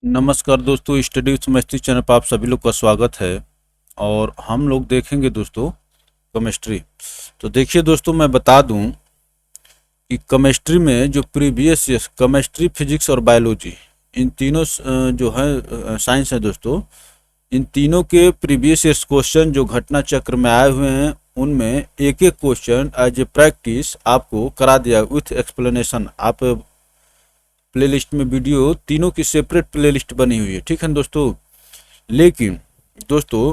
नमस्कार दोस्तों, study with मस्ती चैनल पर आप सभी लोग का स्वागत है। और हम लोग देखेंगे दोस्तों केमिस्ट्री। तो देखिए दोस्तों, मैं बता दूं कि केमिस्ट्री में जो प्रीवियस ईयर केमिस्ट्री, फिजिक्स और बायोलॉजी, इन तीनों जो है साइंस है दोस्तों, इन तीनों के प्रीवियस ईयर्स क्वेश्चन जो घटना चक्र में आए हुए हैं, उनमें एक एक क्वेश्चन एज ए प्रैक्टिस आपको करा दिया विथ एक्सप्लेनेशन। आप प्लेलिस्ट में वीडियो तीनों की सेपरेट प्लेलिस्ट बनी हुई है, ठीक है दोस्तों। लेकिन दोस्तों,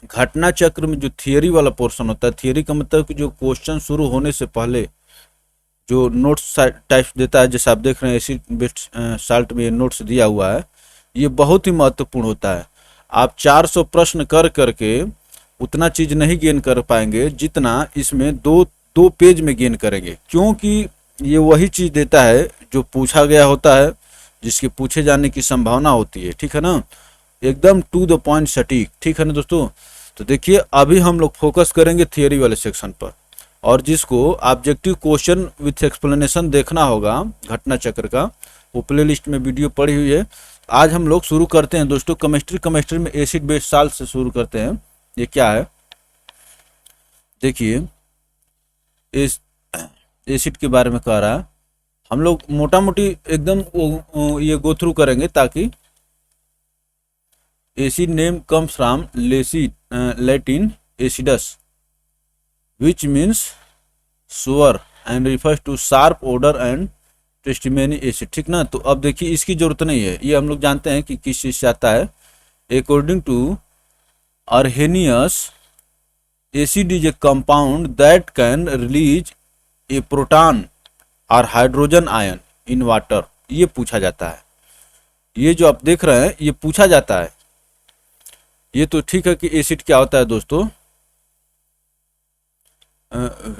घटना चक्र में जो थियरी वाला पोर्शन होता है, थियरी का मतलब कि जो क्वेश्चन शुरू होने से पहले जो नोट्स टाइप्स देता है, जैसे आप देख रहे हैं एसिड बेस्ड साल्ट में ये नोट्स दिया हुआ है, ये बहुत ही महत्वपूर्ण होता है। आप 400 प्रश्न कर करके उतना चीज नहीं गेन कर पाएंगे जितना इसमें दो दो पेज में गेन करेंगे, क्योंकि ये वही चीज देता है जो पूछा गया होता है, जिसके पूछे जाने की संभावना होती है, ठीक है ना। एकदम टू द पॉइंट सटीक, ठीक है ना दोस्तों। तो देखिए, अभी हम लोग फोकस करेंगे थियरी वाले सेक्शन पर, और जिसको ऑब्जेक्टिव क्वेश्चन विथ एक्सप्लेनेशन देखना होगा घटना चक्र का, वो प्ले लिस्ट में वीडियो पड़ी हुई है। आज हम लोग शुरू करते हैं दोस्तों केमिस्ट्री में एसिड बेस्ड साल्ट से शुरू करते हैं। ये क्या है देखिए, इस एसिड के बारे में कह रहा है। हम लोग मोटा मोटी एकदम ये गो थ्रू करेंगे, ताकि acid name comes from Latin acidus which means sour and refers to sharp odour and testimony acid, ठीक ना। तो अब देखिए, इसकी जरूरत नहीं है, ये हम लोग जानते हैं कि किस चीज से आता है। According to Arrhenius, acid is a compound that can release a proton और हाइड्रोजन आयन इन वाटर। ये पूछा जाता है, ये जो आप देख रहे हैं ये पूछा जाता है। ये तो ठीक है कि एसिड क्या होता है दोस्तों,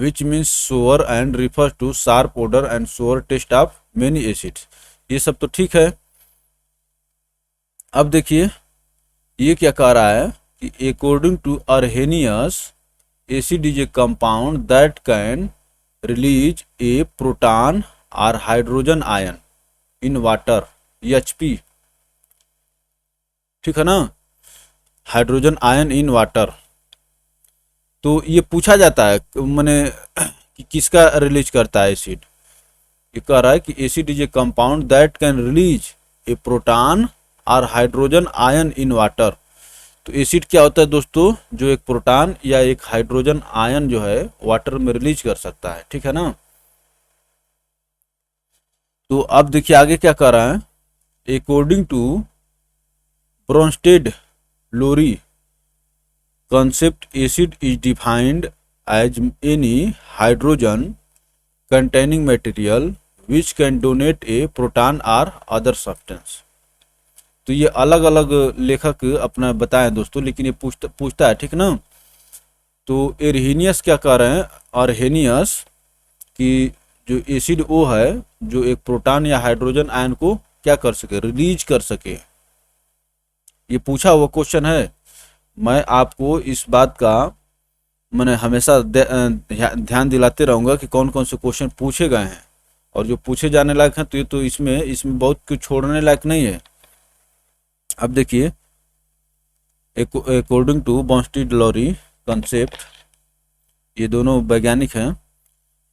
which means sour and refer to sharp odour and sour taste of many acids, ये सब तो ठीक है। अब देखिए, ये क्या कह रहा है कि according to Arrhenius, acid is a compound that can release a proton और hydrogen ion in water, HP, ठीक है ना, हाइड्रोजन आयन इन वाटर। तो ये पूछा जाता है मैंने कि किसका रिलीज करता है एसिड। ये कह रहा है कि acid is a compound that can release a proton और हाइड्रोजन आयन इन वाटर। तो एसिड क्या होता है दोस्तों, जो एक प्रोटॉन या एक हाइड्रोजन आयन जो है वाटर में रिलीज कर सकता है, ठीक है ना। तो अब देखिए आगे क्या कर रहा है। According to Bronsted Lowry concept, acid is defined as any hydrogen containing material which can donate a proton or other substance। तो ये अलग अलग लेखक अपना बताएं दोस्तों, लेकिन ये पूछता है, ठीक ना। तो एरहेनियस क्या कह रहे हैं, अर्हेनियस, कि जो एसिड वो है जो एक प्रोटॉन या हाइड्रोजन आयन को क्या कर सके, रिलीज कर सके। ये पूछा हुआ क्वेश्चन है। मैं आपको इस बात का मैंने हमेशा ध्यान दिलाते रहूँगा कि कौन कौन से क्वेश्चन पूछे गए हैं, और जो पूछे जाने लायक हैं तो ये तो इसमें बहुत कुछ छोड़ने लायक नहीं है। अब देखिए, अकॉर्डिंग टू ब्रोंस्टेड-लोरी कंसेप्ट, ये दोनों वैज्ञानिक हैं,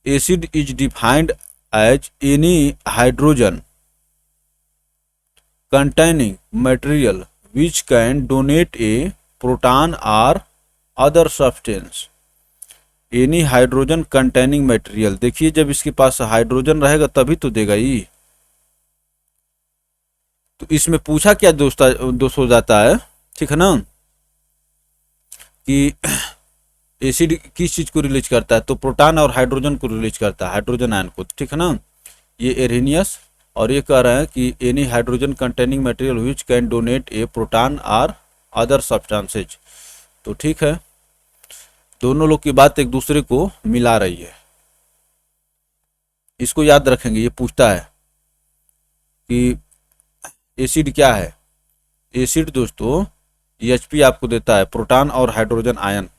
acid is defined as any hydrogen containing material which can donate a proton और other substance. Any hydrogen containing material, देखिए जब इसके पास हाइड्रोजन रहेगा तभी तो देगा ही। तो इसमें पूछा क्या दोस्त हो जाता है, ठीक है ना, कि एसिड किस चीज को रिलीज करता है, तो प्रोटॉन और हाइड्रोजन को रिलीज करता है, हाइड्रोजन आयन को, ठीक है ना। ये एरहेनियस, और ये कह रहा है कि any hydrogen containing material which can donate a proton और अदर सब्सटेंसेज। तो ठीक है, दोनों लोग की बात एक दूसरे को मिला रही है, इसको याद रखेंगे। ये पूछता है कि एसिड क्या है। एसिड दोस्तों एचपी आपको देता है, प्रोटॉन और हाइड्रोजन आयन।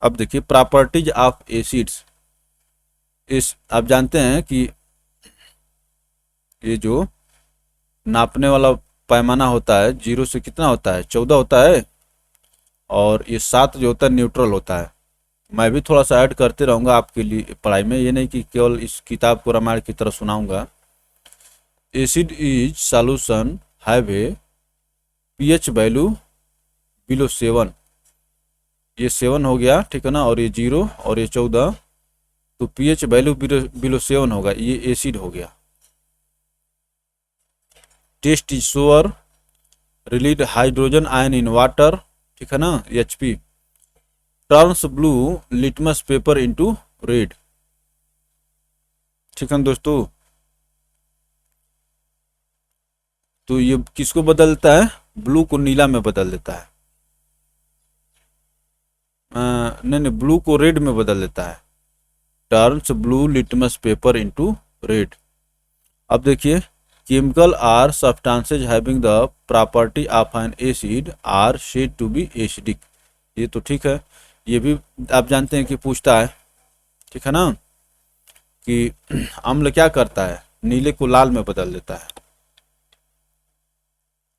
अब देखिए प्रॉपर्टीज ऑफ एसिड्स, इस आप जानते हैं कि ये जो नापने वाला पैमाना होता है, 0 से कितना होता है, 14 होता है, और ये 7 जो होता है न्यूट्रल होता है। मैं भी थोड़ा सा ऐड करते रहूँगा आपके लिए पढ़ाई में, ये नहीं कि केवल इस किताब को रामायण की तरह सुनाऊंगा। Acid is solution have a pH value below 7, ये 7 हो गया, ठीक है ना, और ये 0 और ये 14, तो पीएच वैल्यू बिलो 7 होगा, ये एसिड हो गया। Taste is sour, released hydrogen ion in water, ठीक है ना, HP, turns blue litmus paper into red, ठीक है ना दोस्तों। तो ये किसको बदलता है, ब्लू को नीला में बदल देता है, नहीं नहीं, ब्लू को रेड में बदल देता है, turns blue litmus paper into red. अब देखिए, chemical are substances having the property of an acid are said to be acidic, ये तो ठीक है, ये भी आप जानते हैं कि पूछता है, ठीक है ना, कि अम्ल क्या करता है, नीले को लाल में बदल देता है।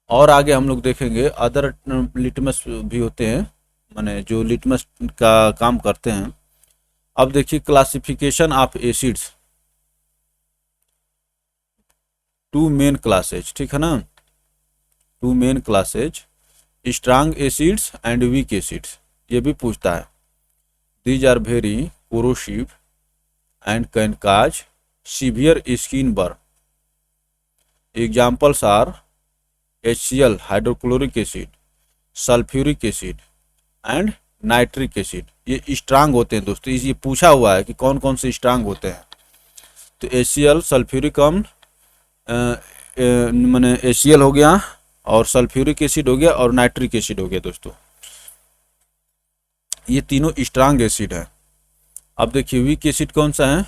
और आगे हम लोग देखेंगे अदर लिटमस भी होते हैं, माने जो लिटमस का काम करते हैं। अब देखिए classification of acids, 2 main classes, ठीक है ना, 2 main classes, strong acids and weak acids, ये भी पूछता है। These are very corrosive and can cause severe skin burn. Examples are HCl hydrochloric acid, sulphuric acid and nitric acid, ये strong होते हैं दोस्तों, ये पूछा हुआ है कि कौन कौन से स्ट्रांग होते हैं। तो HCl सल्फ्यूरिक अम्ल, मैंने HCl हो गया, और सल्फ्यूरिक एसिड हो गया, और नाइट्रिक एसिड हो गया दोस्तों, ये तीनों स्ट्रांग एसिड है। अब देखिए वीक एसिड कौन सा है,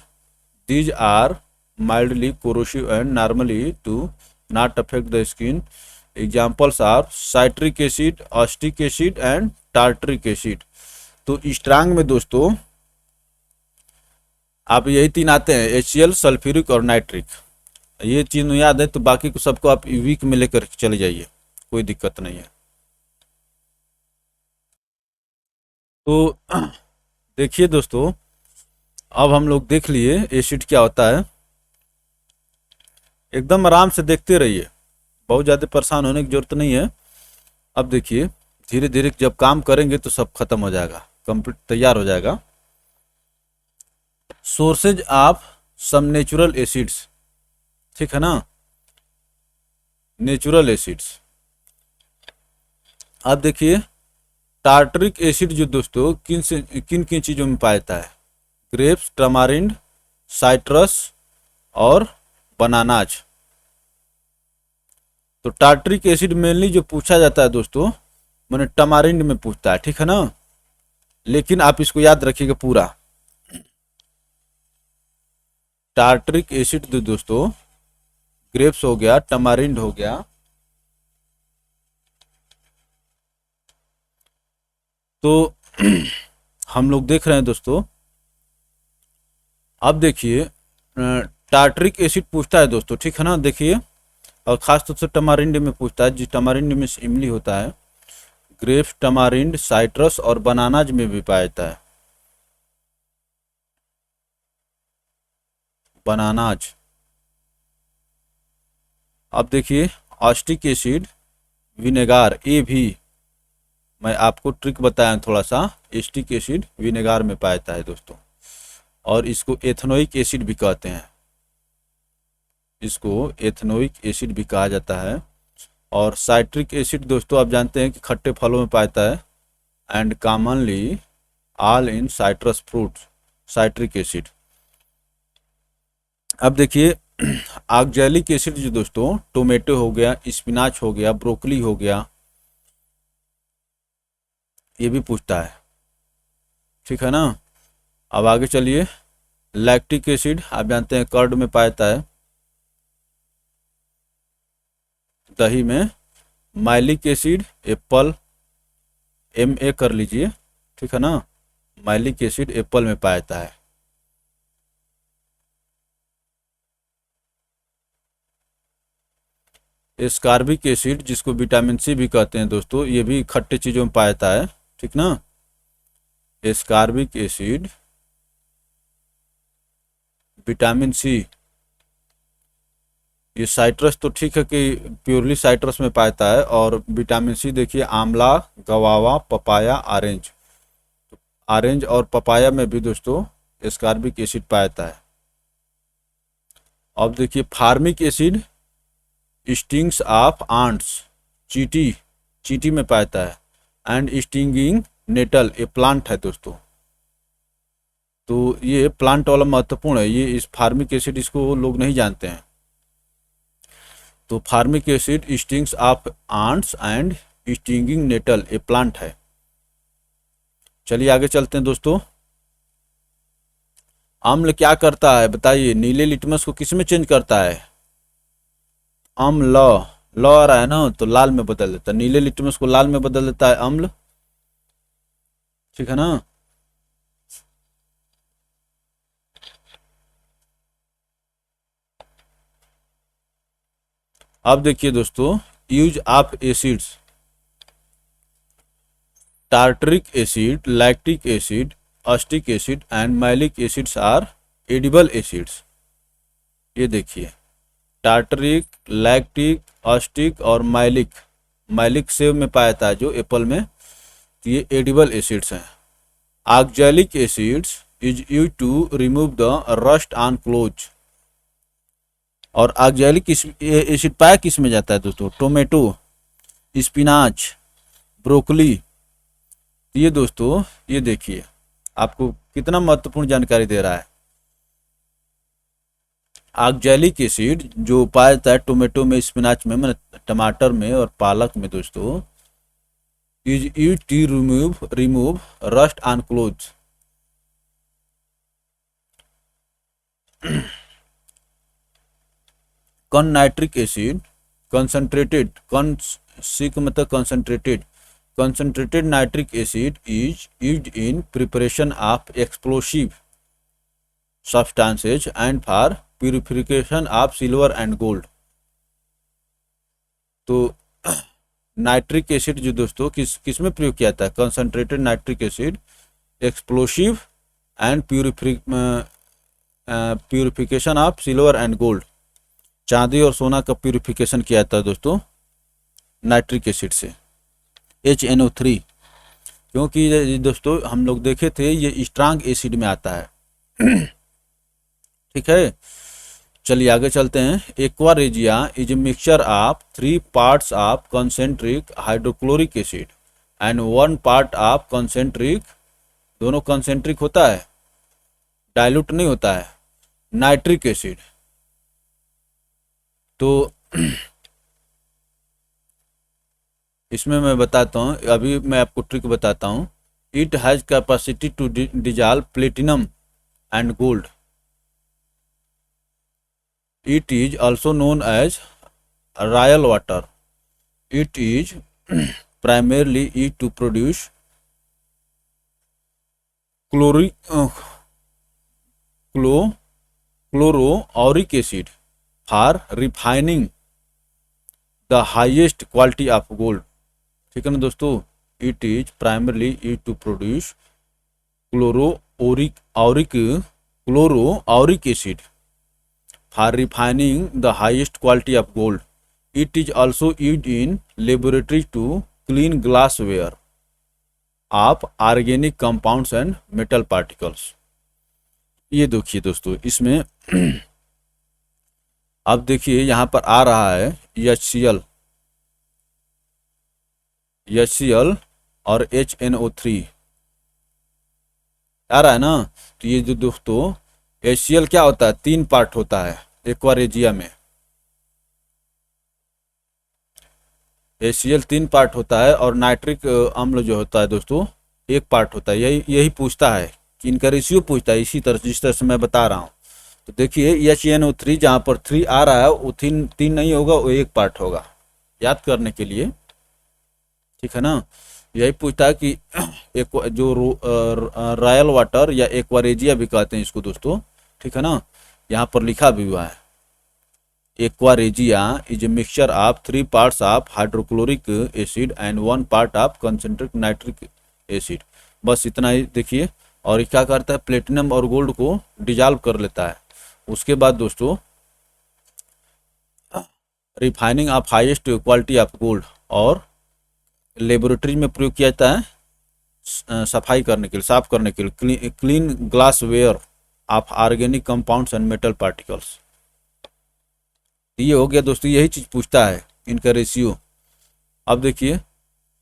these are mildly corrosive and normally to not affect the skin. Examples are citric acid, acetic acid and tartaric acid. तो स्ट्रांग में दोस्तों आप यही 3 आते हैं, HCl सल्फ्यूरिक और नाइट्रिक, ये तीनों याद है, तो बाकी को सबको आप वीक में लेकर चले जाइए, कोई दिक्कत नहीं है। तो देखिए दोस्तों, अब हम लोग देख लिए एसिड क्या होता है, एकदम आराम से देखते रहिए, बहुत ज़्यादा परेशान होने की जरूरत नहीं है। अब देखिए धीरे धीरे जब काम करेंगे तो सब खत्म हो जाएगा, कंप्लीट तैयार हो जाएगा। Sources of some natural acids, ठीक है ना, नेचुरल एसिड्स। अब देखिए टार्टरिक एसिड जो दोस्तों किन किन चीज़ों में पाया जाता है, ग्रेप्स, टमारिंड, साइट्रस और बनानाज। तो टार्टरिक एसिड मेनली जो पूछा जाता है दोस्तों, मैंने टमारिंड में पूछता है, ठीक है ना, लेकिन आप इसको याद रखिएगा पूरा। टार्टरिक एसिड जो दोस्तों ग्रेप्स हो गया, टमारिंड हो गया, तो हम लोग देख रहे हैं दोस्तों। अब देखिए टार्टरिक एसिड पूछता है दोस्तों, ठीक है ना, देखिए, और खास तौर से टमारिंड में पूछता है, जी टमारिंड में इमली होता है, ग्रेप्स, टमारिंड, साइट्रस और बनानाज में भी पाया जाता है, बनानाज। अब देखिए ऑस्टिक एसिड, विनेगार, ये भी मैं आपको ट्रिक बताया थोड़ा सा, एस्टिक एसिड विनेगार में पाया जाता है दोस्तों, और इसको एथनोइक एसिड भी कहते हैं, इसको एथनोइक एसिड भी कहा जाता है। और साइट्रिक एसिड दोस्तों आप जानते हैं कि खट्टे फलों में पाया जाता है, and commonly all in citrus fruit, citric acid. अब देखिए ऑक्जेलिक एसिड जो दोस्तों टोमेटो हो गया, स्पिनाच हो गया, ब्रोकली हो गया, ये भी पूछता है, ठीक है ना। अब आगे चलिए, लैक्टिक एसिड आप जानते हैं कर्ड में पाया जाता है, दही में। माइलिक एसिड एप्पल, MA कर लीजिए, ठीक है ना, माइलिक एसिड एप्पल में पाया जाता है। एस्कॉर्बिक एसिड जिसको विटामिन सी भी कहते हैं दोस्तों, ये भी खट्टे चीज़ों में पाया जाता है, ठीक ना। एस्कॉर्बिक एसिड, विटामिन सी, ये साइट्रस तो ठीक है कि प्योरली साइट्रस में पाया जाता है, और विटामिन सी देखिए आंवला, गवावा, पपाया, ऑरेंज, ऑरेंज और पपाया में भी दोस्तों एस्कॉर्बिक एसिड पाया जाता है। अब देखिए formic acid, stings of ants, चींटी, चींटी में पाया जाता है। एंड स्टिंगिंग नेटल, ये प्लांट है दोस्तों, तो ये प्लांट वाला महत्वपूर्ण है, ये इस फार्मिक एसिड इसको लोग नहीं जानते हैं। तो formic acid stings of ants and stinging nettle, ये प्लांट है। चलिए आगे चलते हैं दोस्तों। अम्ल क्या करता है बताइए, नीले लिटमस को किस में चेंज करता है? अम्ल, ल आ रहा है ना, तो लाल में बदल देता है, नीले लिटमस को लाल में बदल देता है अम्ल, ठीक है ना। अब देखिए दोस्तों, use of acids, tartaric acid, lactic acid, acetic acid and malic acids are edible acids. ये देखिए टार्टरिक, लैक्टिक, अस्टिक और मैलिक, मैलिक सेब में पाया जाता है जो एप्पल में, तो ये एडिबल एसिड्स हैं। Oxalic acids is use to remove the rust on clothes, और ऑक्जेलिक एसिड पाया किस में जाता है दोस्तों? Tomato, spinach, broccoli. ये दोस्तों ये देखिए आपको कितना महत्वपूर्ण जानकारी दे रहा है। ऑक्जेलिक एसिड जो पाया जाता है टोमेटो में, स्पिनाच में, मतलब टमाटर में और पालक में दोस्तों, is use to remove rust on cloth. Con nitric acid concentrated, conc का मतलब concentrated, concentrated nitric acid is used in preparation of explosive substances and for purification of silver and gold। तो nitric acid जो दोस्तों किस में प्रयोग किया जाता है? Concentrated nitric acid explosive and purification of silver and gold, चांदी और सोना का प्यूरिफिकेशन किया जाता है दोस्तों नाइट्रिक एसिड से। HNO3, क्योंकि दोस्तों हम लोग देखे थे ये स्ट्रांग एसिड में आता है ठीक है। चलिए आगे चलते हैं। Aqua regia is a mixture of 3 parts of concentric hydrochloric acid and 1 part of concentric, दोनों कंसेंट्रिक होता है, डाइल्यूट नहीं होता है, नाइट्रिक एसिड। तो इसमें मैं बताता हूँ, अभी मैं आपको ट्रिक बताता हूँ। It has capacity to dissolve platinum and gold. It is also known as royal water. It is primarily used to produce chloroauric acid for refining the highest quality of gold, ठीक है ना दोस्तों। It is primarily used to produce chloroauric acid for refining the highest quality of gold. It is also used in laboratory to clean glassware of organic compounds and metal particles. ये देखिए दोस्तों इसमें अब देखिए यहाँ पर आ रहा है HCl और HNO3 आ रहा है ना। तो ये जो दोस्तों HCl क्या होता है? 3 पार्ट होता है एक्वा रेजिया में। HCl 3 पार्ट होता है और नाइट्रिक अम्ल जो होता है दोस्तों 1 पार्ट होता है। यही पूछता है कि इनका रेशियो पूछता है, इसी तरह जिस तरह से मैं बता रहा हूँ। तो देखिए HNO3 जहाँ पर 3 आ रहा है वो 3 नहीं होगा, वो 1 पार्ट होगा, याद करने के लिए, ठीक है ना। यही पूछता है कि एक जो रॉयल वाटर या एक्वा रेजिया भी कहते हैं इसको दोस्तों, ठीक है ना, यहाँ पर लिखा भी हुआ है। Aqua regia is a mixture of 3 parts of hydrochloric acid and 1 part of concentrate nitric acid. बस इतना ही देखिए। और ये क्या करता है, प्लेटिनम और गोल्ड को डिजॉल्व कर लेता है। उसके बाद दोस्तों refining of highest quality of gold, और लेबोरेटरी में प्रयोग किया जाता है सफाई करने के लिए, साफ करने के लिए, clean glassware of organic compounds and metal particles. ये हो गया दोस्तों, यही चीज पूछता है इनका रेशियो। अब देखिए,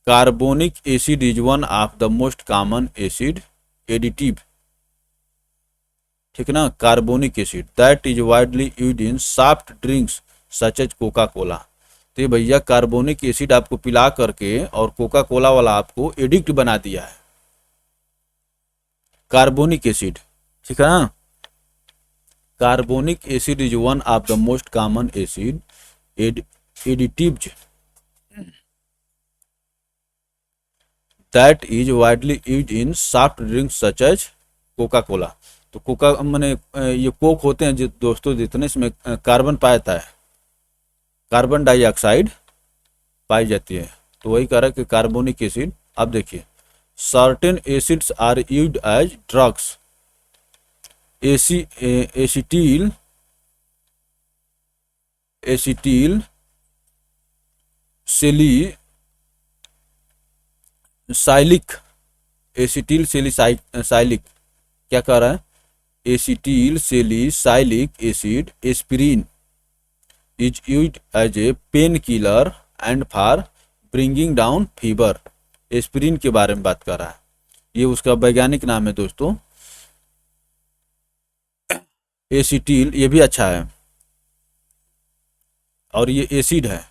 carbonic acid is one of the most common acid additive, ठीक ना, carbonic acid that is widely used in soft drinks such as Coca Cola. तो भैया कार्बोनिक एसिड आपको पिला करके और कोका कोला वाला आपको एडिक्ट बना दिया है, कार्बोनिक एसिड, ठीक है ना। Carbonic acid is one of the most common acid additives that is widely used in soft drinks such as Coca Cola. तो कोका मैंने ये कोक होते हैं दोस्तों, जितने इसमें कार्बन पाया जाता है, कार्बन डाइऑक्साइड पाई जाती है, तो वही कह रहा है कि कार्बोनिक एसिड। अब देखिए, certain acids are used as drugs, acetyl salicylic, acetyl salicylic क्या कह रहा है, acetyl salicylic acid aspirin is used as a painkiller and for bringing down fever. Aspirin के बारे में बात कर रहा है, ये उसका वैज्ञानिक नाम है दोस्तों, एसिटिल, ये भी अच्छा है, और ये एसिड है,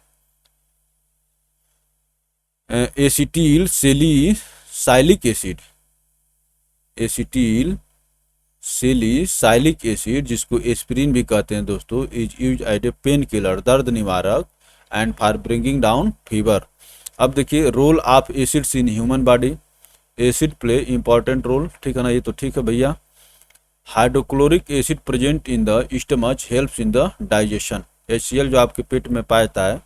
acetyl salicylic acid, acetyl salicylic acid जिसको एस्पिरिन भी कहते हैं दोस्तों, is use as a painkiller, दर्द निवारक, and for bringing down fever. अब देखिए, role of acids in human body, acid play important role, ठीक है ना, ये तो ठीक है भैया। Hydrochloric acid present in the stomach helps in the digestion, HCl जो आपके पेट में पाया जाता है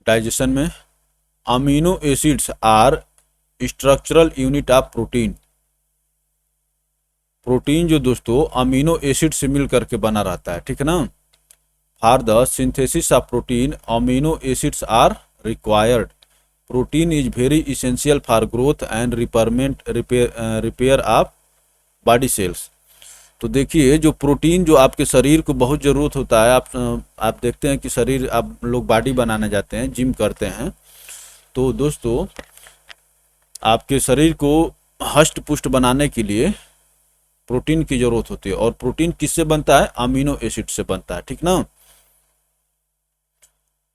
डाइजेशन में। Amino acids are structural unit of protein, protein जो दोस्तों अमीनो एसिड से मिल करके बना रहता है, ठीक है ना। For the synthesis of protein amino acids are required, protein is very essential for growth and repair of body cells. तो देखिए, जो प्रोटीन जो आपके शरीर को बहुत ज़रूरत होता है, आप देखते हैं कि शरीर, आप लोग बॉडी बनाने जाते हैं, जिम करते हैं, तो दोस्तों आपके शरीर को हष्ट पुष्ट बनाने के लिए प्रोटीन की जरूरत होती है, और प्रोटीन किससे बनता है, अमीनो एसिड से बनता है, ठीक ना।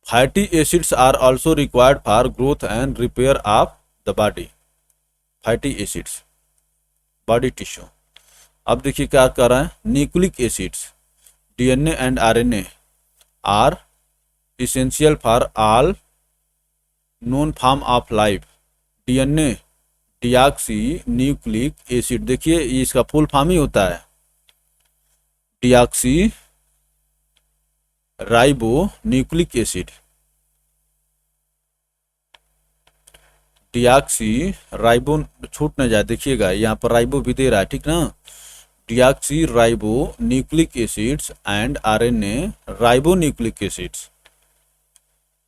Fatty acids are also required for growth and repair of the body, fatty acids body tissue. अब देखिए क्या कर रहा है, nucleic acids DNA and RNA are essential for all known form of life. DNA deoxy nucleic acid, देखिए ये इसका full form ही होता है deoxy ribo nucleic acid, deoxy ribo छूट न जाए, देखिएगा यहाँ पर राइबो भी दे रहा है, ठीक ना। Deoxy ribo nucleic acids and RNA ribo nucleic acids,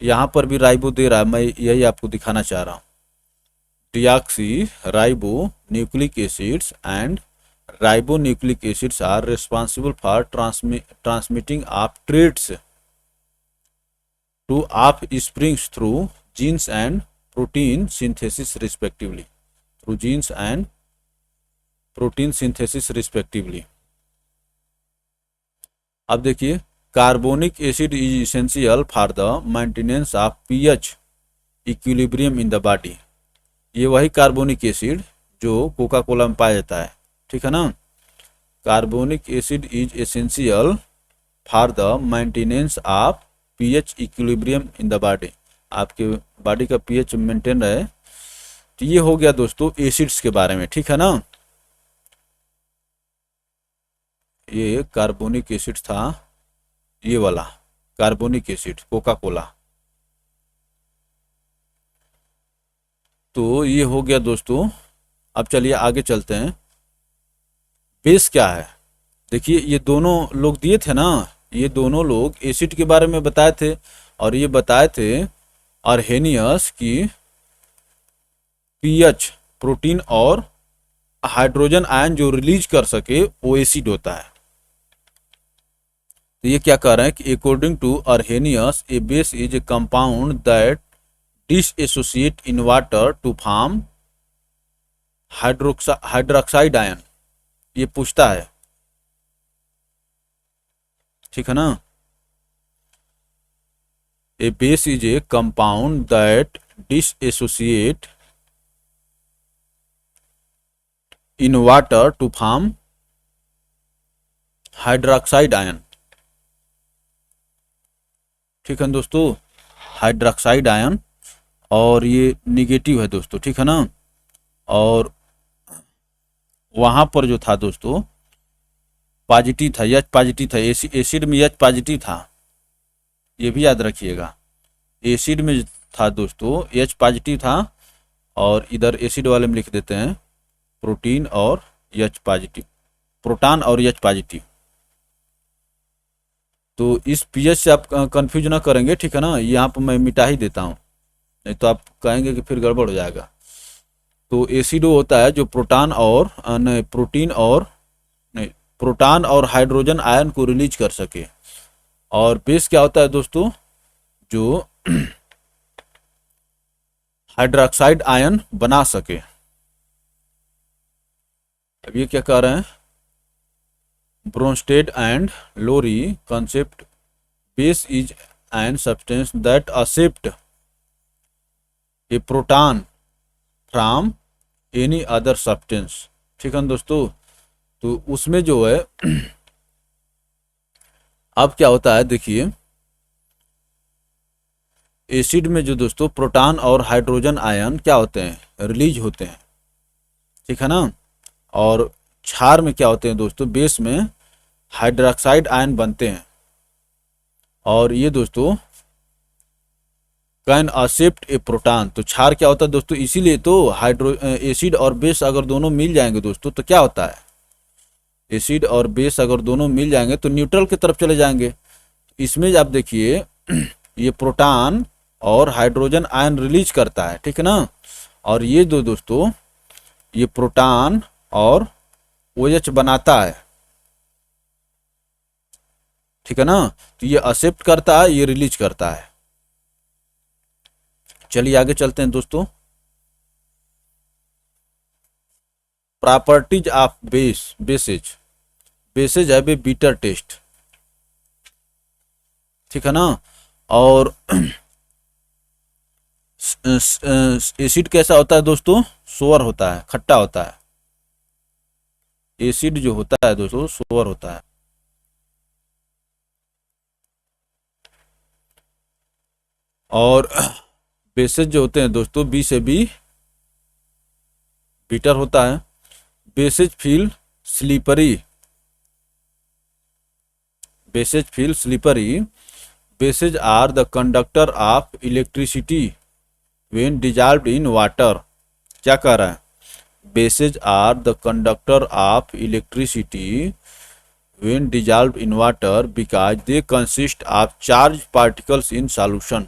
यहाँ पर भी राइबो दे रहा है, मैं यही आपको दिखाना चाह रहा हूँ। Deoxy ribo nucleic acids and ribo nucleic acids are responsible for transmitting of traits to offsprings through genes and protein synthesis respectively, through genes and protein synthesis respectively. अब देखिए, carbonic acid is essential for the maintenance of pH equilibrium in the body, ये वही carbonic acid जो Coca Cola में पाया जाता है, ठीक है ना। Carbonic acid is essential for the maintenance of pH equilibrium in the body, आपके बॉडी का pH मेंटेन रहे। तो ये हो गया दोस्तों एसिड्स के बारे में, ठीक है ना। ये कार्बोनिक एसिड था, ये वाला कार्बोनिक एसिड, कोका कोला। तो ये हो गया दोस्तों। अब चलिए आगे चलते हैं। बेस क्या है? देखिए ये दोनों लोग दिए थे ना, ये दोनों लोग एसिड के बारे में बताए थे, और ये बताए थे अर्हेनियस की पीएच, प्रोटीन और हाइड्रोजन आयन जो रिलीज कर सके वो एसिड होता है। तो ये क्या कह रहे हैं कि according to Arrhenius a base is a compound that dissociate in water to form hydroxide ion. ये पूछता है, ठीक है ना। A base is a compound that dissociate in water to form hydroxide ion, ठीक है दोस्तों, हाइड्रोक्साइड आयन। और ये निगेटिव है दोस्तों, ठीक है ना। और वहां पर जो था दोस्तों पॉजिटिव था, एच पॉजिटिव था, एसिड में एच पॉजिटिव था, ये भी याद रखिएगा। एसिड में था दोस्तों एच पॉजिटिव था, और इधर एसिड वाले में लिख देते हैं प्रोटीन और एच पॉजिटिव, प्रोटॉन और एच पॉजिटिव। तो इस पीएच से आप कंफ्यूज ना करेंगे, ठीक है ना। यहाँ पर मैं मिटा ही देता हूँ, नहीं तो आप कहेंगे कि फिर गड़बड़ हो जाएगा। तो एसिड वो होता है जो प्रोटॉन और नहीं, प्रोटीन और नहीं, प्रोटॉन और हाइड्रोजन आयन को रिलीज कर सके। और बेस क्या होता है दोस्तों? जो हाइड्रोक्साइड आयन बना सके। अब ये क्या कह रहे हैं? Bronsted and Lowry concept base is an substance that accept a proton from any other substance, ठीक है दोस्तों। तो उसमें जो है अब क्या होता है देखिए, एसिड में जो दोस्तों प्रोटॉन और हाइड्रोजन आयन क्या होते हैं? रिलीज होते हैं, ठीक है ना। और क्षार में क्या होते हैं दोस्तों? बेस में हाइड्रोक्साइड आयन बनते हैं। और ये दोस्तों कैन एक्सेप्ट ए प्रोटॉन, तो क्षार क्या होता है दोस्तों? इसीलिए तो एसिड और बेस अगर दोनों मिल जाएंगे दोस्तों तो क्या होता है? एसिड और बेस अगर दोनों मिल जाएंगे तो न्यूट्रल की तरफ चले जाएंगे। इसमें आप देखिए ये प्रोटॉन और हाइड्रोजन आयन रिलीज करता है, ठीक है ना। और ये दो दोस्तों ये प्रोटॉन और OH बनाता है, ठीक है ना। तो ये एक्सेप्ट करता है, ये रिलीज करता है। चलिए आगे चलते हैं दोस्तों। Properties of bases. Bases have a bitter taste, ठीक है ना। और एसिड कैसा होता है दोस्तों? सोअर होता है, खट्टा होता है। एसिड जो होता है दोस्तों सोअर होता है। और बेसेज जो होते हैं दोस्तों बी से बी बिटर होता है। Bases feel slippery, bases feel slippery. Bases are the conductor of electricity when dissolved in water. क्या कह रहा है? Bases are the conductor of electricity when dissolved in water because they consist of charged particles in solution।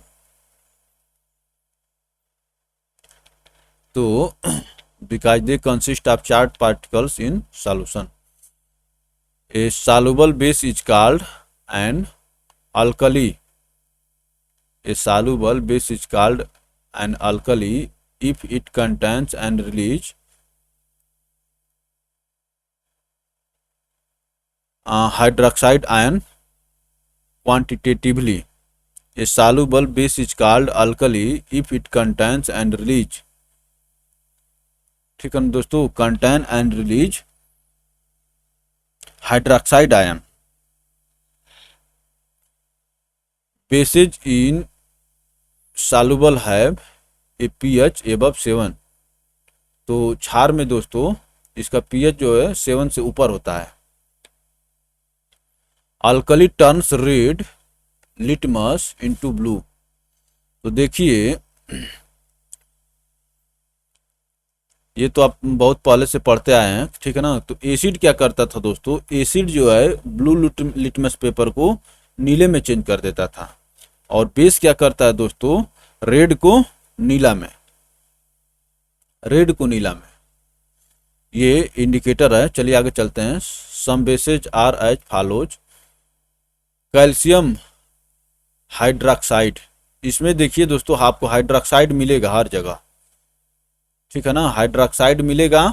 तो because they consist of charged particles in solution। A soluble base is called an alkali। A soluble base is called an alkali if it contains and release hydroxide ion quantitatively। A soluble base is called alkali if it contains and release, ठीक है दोस्तों, contain and release hydroxide ion। Bases in soluble have a pH above 7। तो क्षार में दोस्तों इसका pH जो है 7 से ऊपर होता है। Alkali turns red litmus into blue. तो देखिए, ये तो आप बहुत पहले से पढ़ते आए हैं, ठीक है ना। तो एसिड क्या करता था दोस्तों, एसिड जो है ब्लू लिटमस पेपर को नीले में चेंज कर देता था, और बेस क्या करता है दोस्तों, रेड को नीला में, रेड को नीला में। ये इंडिकेटर है। चलिए आगे चलते हैं। Some bases are as follows. Calcium hydroxide, इसमें देखिए दोस्तों आपको हाइड्रोक्साइड मिलेगा हर जगह, ठीक है ना, हाइड्रोक्साइड मिलेगा।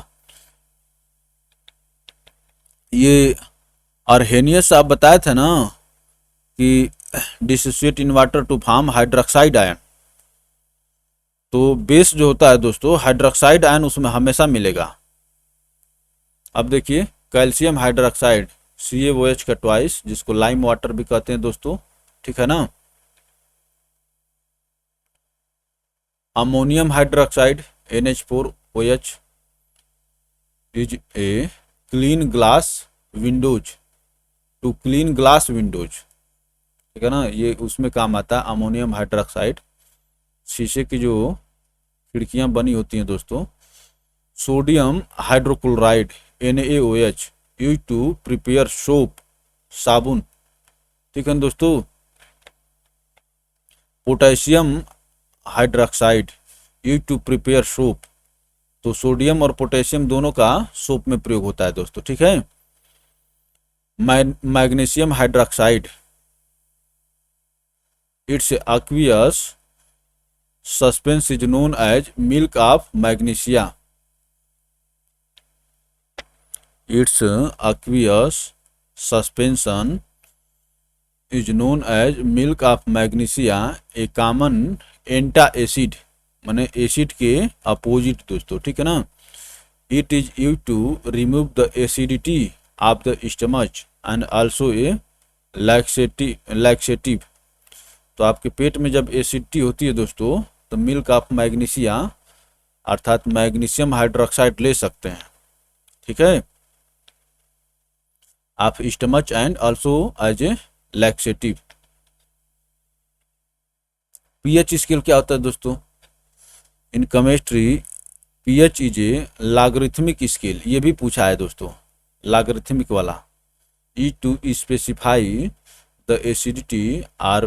ये अर्हेनियस आप बताए थे ना कि dissociate in water to form hydroxide ion. तो बेस जो होता है दोस्तों, हाइड्रोक्साइड आयन उसमें हमेशा मिलेगा। अब देखिए, कैल्शियम हाइड्रोक्साइड CaOH का ट्वाइस, जिसको लाइम वाटर भी कहते हैं दोस्तों, ठीक है ना। Ammonium hydroxide NH4OH is a clean glass windows to clean glass windows, ठीक है ना, ये उसमें काम आता है अमोनियम हाइड्रोक्साइड। शीशे की जो खिड़कियां बनी होती हैं दोस्तों। Sodium hydrochloride NaOH use to prepare soap, साबुन, ठीक है दोस्तों। Potassium hydroxide use to prepare soap. तो सोडियम और पोटेशियम दोनों का सोप में प्रयोग होता है दोस्तों, ठीक है। Magnesium hydroxide, it's aqueous suspense is known as milk of magnesia. Its aqueous suspension is known as milk of magnesia, a common antacid, माने एसिड के अपोजिट दोस्तों, ठीक है ना। It is use to remove the acidity of the stomach and also a laxative. तो आपके पेट में जब एसिडिटी होती है दोस्तों, तो मिल्क ऑफ मैग्नीशिया अर्थात मैग्नीशियम हाइड्रोक्साइड ले सकते हैं, ठीक है, of stomach and also as a laxative. PH scale क्या होता है दोस्तों, in chemistry pH is a logarithmic scale, ये भी पूछा है दोस्तों, लॉगरिथमिक वाला। ई टू स्पेसिफाई द एसिडिटी और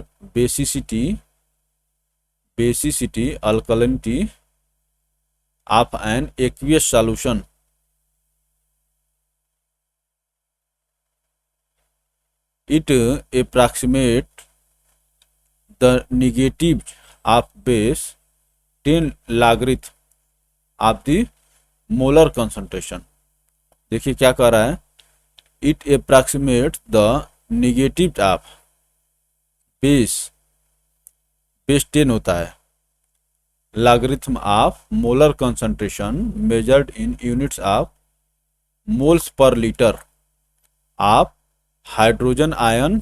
basicity alkalinity of an aqueous solution. It approximate the negative of base 10 logarithm of the molar concentration। देखिए क्या कह रहा है, it approximates the negative of base 10 होता है, logarithm of molar concentration measured in units of moles per liter of hydrogen ion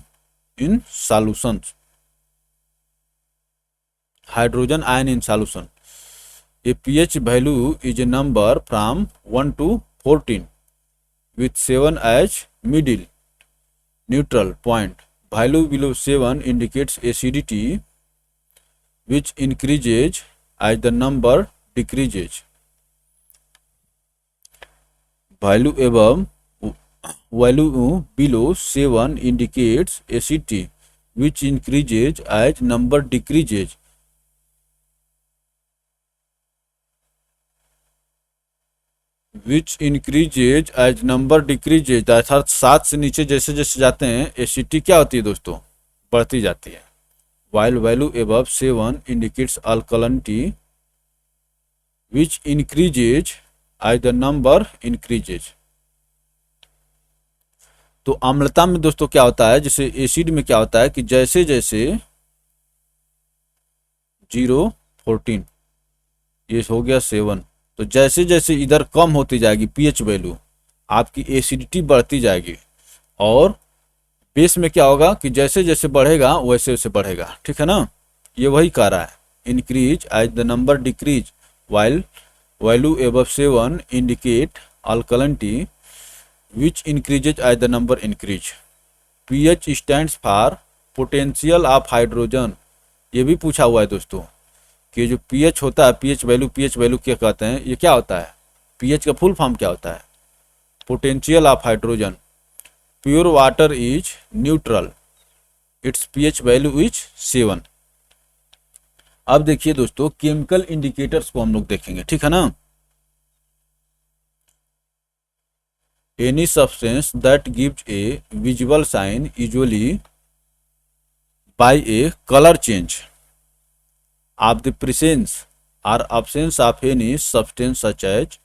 in solutions। hydrogen ion in solution. A pH value is a number from 1 to 14 with 7 as middle neutral point. Value below 7 indicates acidity, which increases as the number decreases. Value below 7 indicates acidity, which increases as number decreases। Which increases as number decreases, अर्थात 7 से नीचे जैसे जैसे जाते हैं acidity क्या होती है दोस्तों, बढ़ती जाती है। While value above 7 indicates alkalinity, which increases as the number increases. तो अम्लता में दोस्तों क्या होता है, जैसे एसिड में क्या होता है कि जैसे जैसे 0 14 ये हो गया 7, तो जैसे जैसे इधर कम होती जाएगी पीएच वैल्यू, आपकी एसिडिटी बढ़ती जाएगी। और बेस में क्या होगा कि जैसे जैसे बढ़ेगा वैसे वैसे बढ़ेगा, ठीक है ना। ये वही कह रहा है, increase as the number decrease while value above 7 indicate alkalinity, which increases as the number increase. PH stands for potential of hydrogen. ये भी पूछा हुआ है दोस्तों कि जो पीएच होता है, पीएच वैल्यू क्या कहते हैं, ये क्या होता है, पीएच का फुल फॉर्म क्या होता है, potential of hydrogen. Pure water is neutral, it's pH value is 7। अब देखिए दोस्तों केमिकल इंडिकेटर्स को हम लोग देखेंगे, ठीक है ना। Any substance that gives a visual sign usually by a colour change of the presence or absence of any substance such as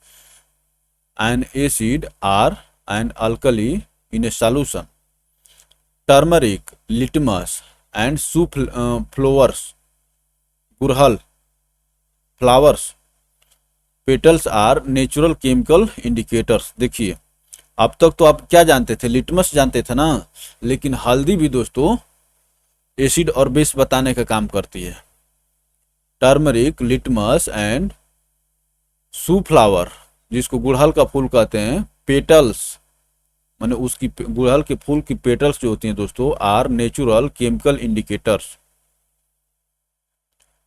an acid or an alkali in a solution. Turmeric, litmus and soup flowers, gurhal flowers, petals are natural chemical indicators। देखिए अब तक तो आप क्या जानते थे, litmus जानते थे ना, लेकिन हल्दी भी दोस्तों एसिड और बेस बताने का काम करती है। Turmeric, litmus and shoe flower, जिसको गुड़हल का फूल कहते हैं, पेटल्स माने उसकी गुड़हल के फूल की पेटल्स जो होती हैं दोस्तों, आर नेचुरल केमिकल इंडिकेटर्स।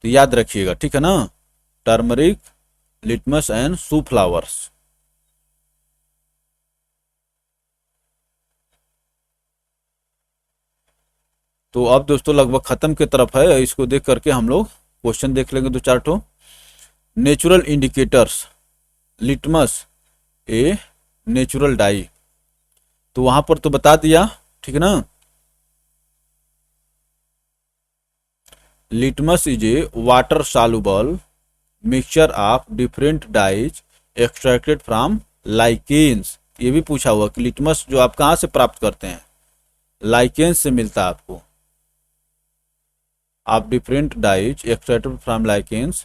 तो याद रखिएगा, ठीक है ना, turmeric, litmus and shoe flowers. तो अब दोस्तों लगभग खत्म की तरफ है, इसको देख करके हम लोग क्वेश्चन देख लेंगे दो चार ठो। Natural indicators, litmus a natural dye, तो वहां पर तो बता दिया, ठीक है ना। Litmus is a water soluble mixture of different dyes extracted from lichens. ये भी पूछा हुआ कि लिटमस जो आप कहाँ से प्राप्त करते हैं, लाइकेन्स से मिलता है आपको। of different dyes extracted from lichens.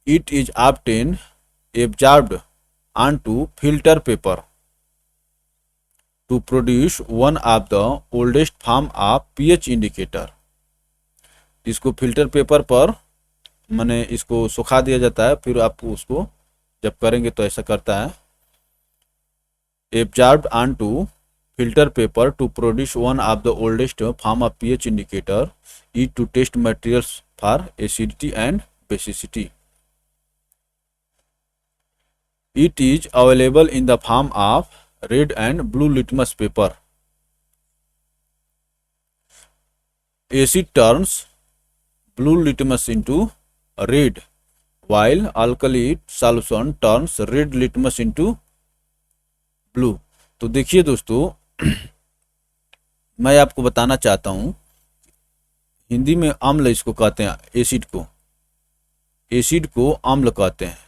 It is often absorbed onto filter paper to produce one of the oldest form of pH indicator. इसको फिल्टर पेपर पर माने इसको सुखा दिया जाता है, फिर आप उसको जब करेंगे तो ऐसा करता है, absorbed onto filter paper to produce one of the oldest form of pH indicator is to test materials for acidity and basicity. It is available in the form of red and blue litmus paper. Acid turns blue litmus into red, while alkali solution turns red litmus into blue. तो देखिए दोस्तों मैं आपको बताना चाहता हूं, हिंदी में अम्ल इसको कहते हैं, एसिड को अम्ल कहते हैं।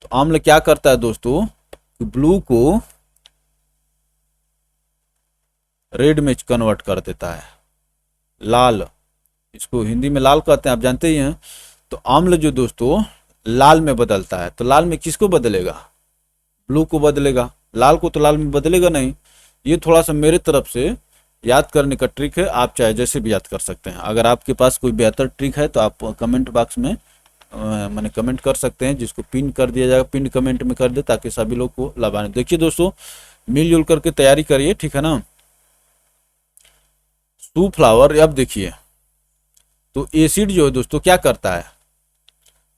तो अम्ल क्या करता है दोस्तों, ब्लू को रेड में कन्वर्ट कर देता है, लाल, इसको हिंदी में लाल कहते हैं, आप जानते ही हैं। तो अम्ल जो दोस्तों लाल में बदलता है, तो लाल में किसको बदलेगा, ब्लू को बदलेगा, लाल को तो लाल में बदलेगा नहीं। ये थोड़ा सा मेरे तरफ से याद करने का ट्रिक है, आप चाहे जैसे भी याद कर सकते हैं। अगर आपके पास कोई बेहतर ट्रिक है तो आप कमेंट बॉक्स में मैंने कमेंट कर सकते हैं, जिसको पिन कर दिया जाएगा, पिन कमेंट में कर दे ताकि सभी लोग को लाभान्वित। देखिए दोस्तों मिलजुल करके तैयारी करिए, ठीक है ना। सू फ्लावर, अब देखिए तो एसिड जो है दोस्तों क्या करता है,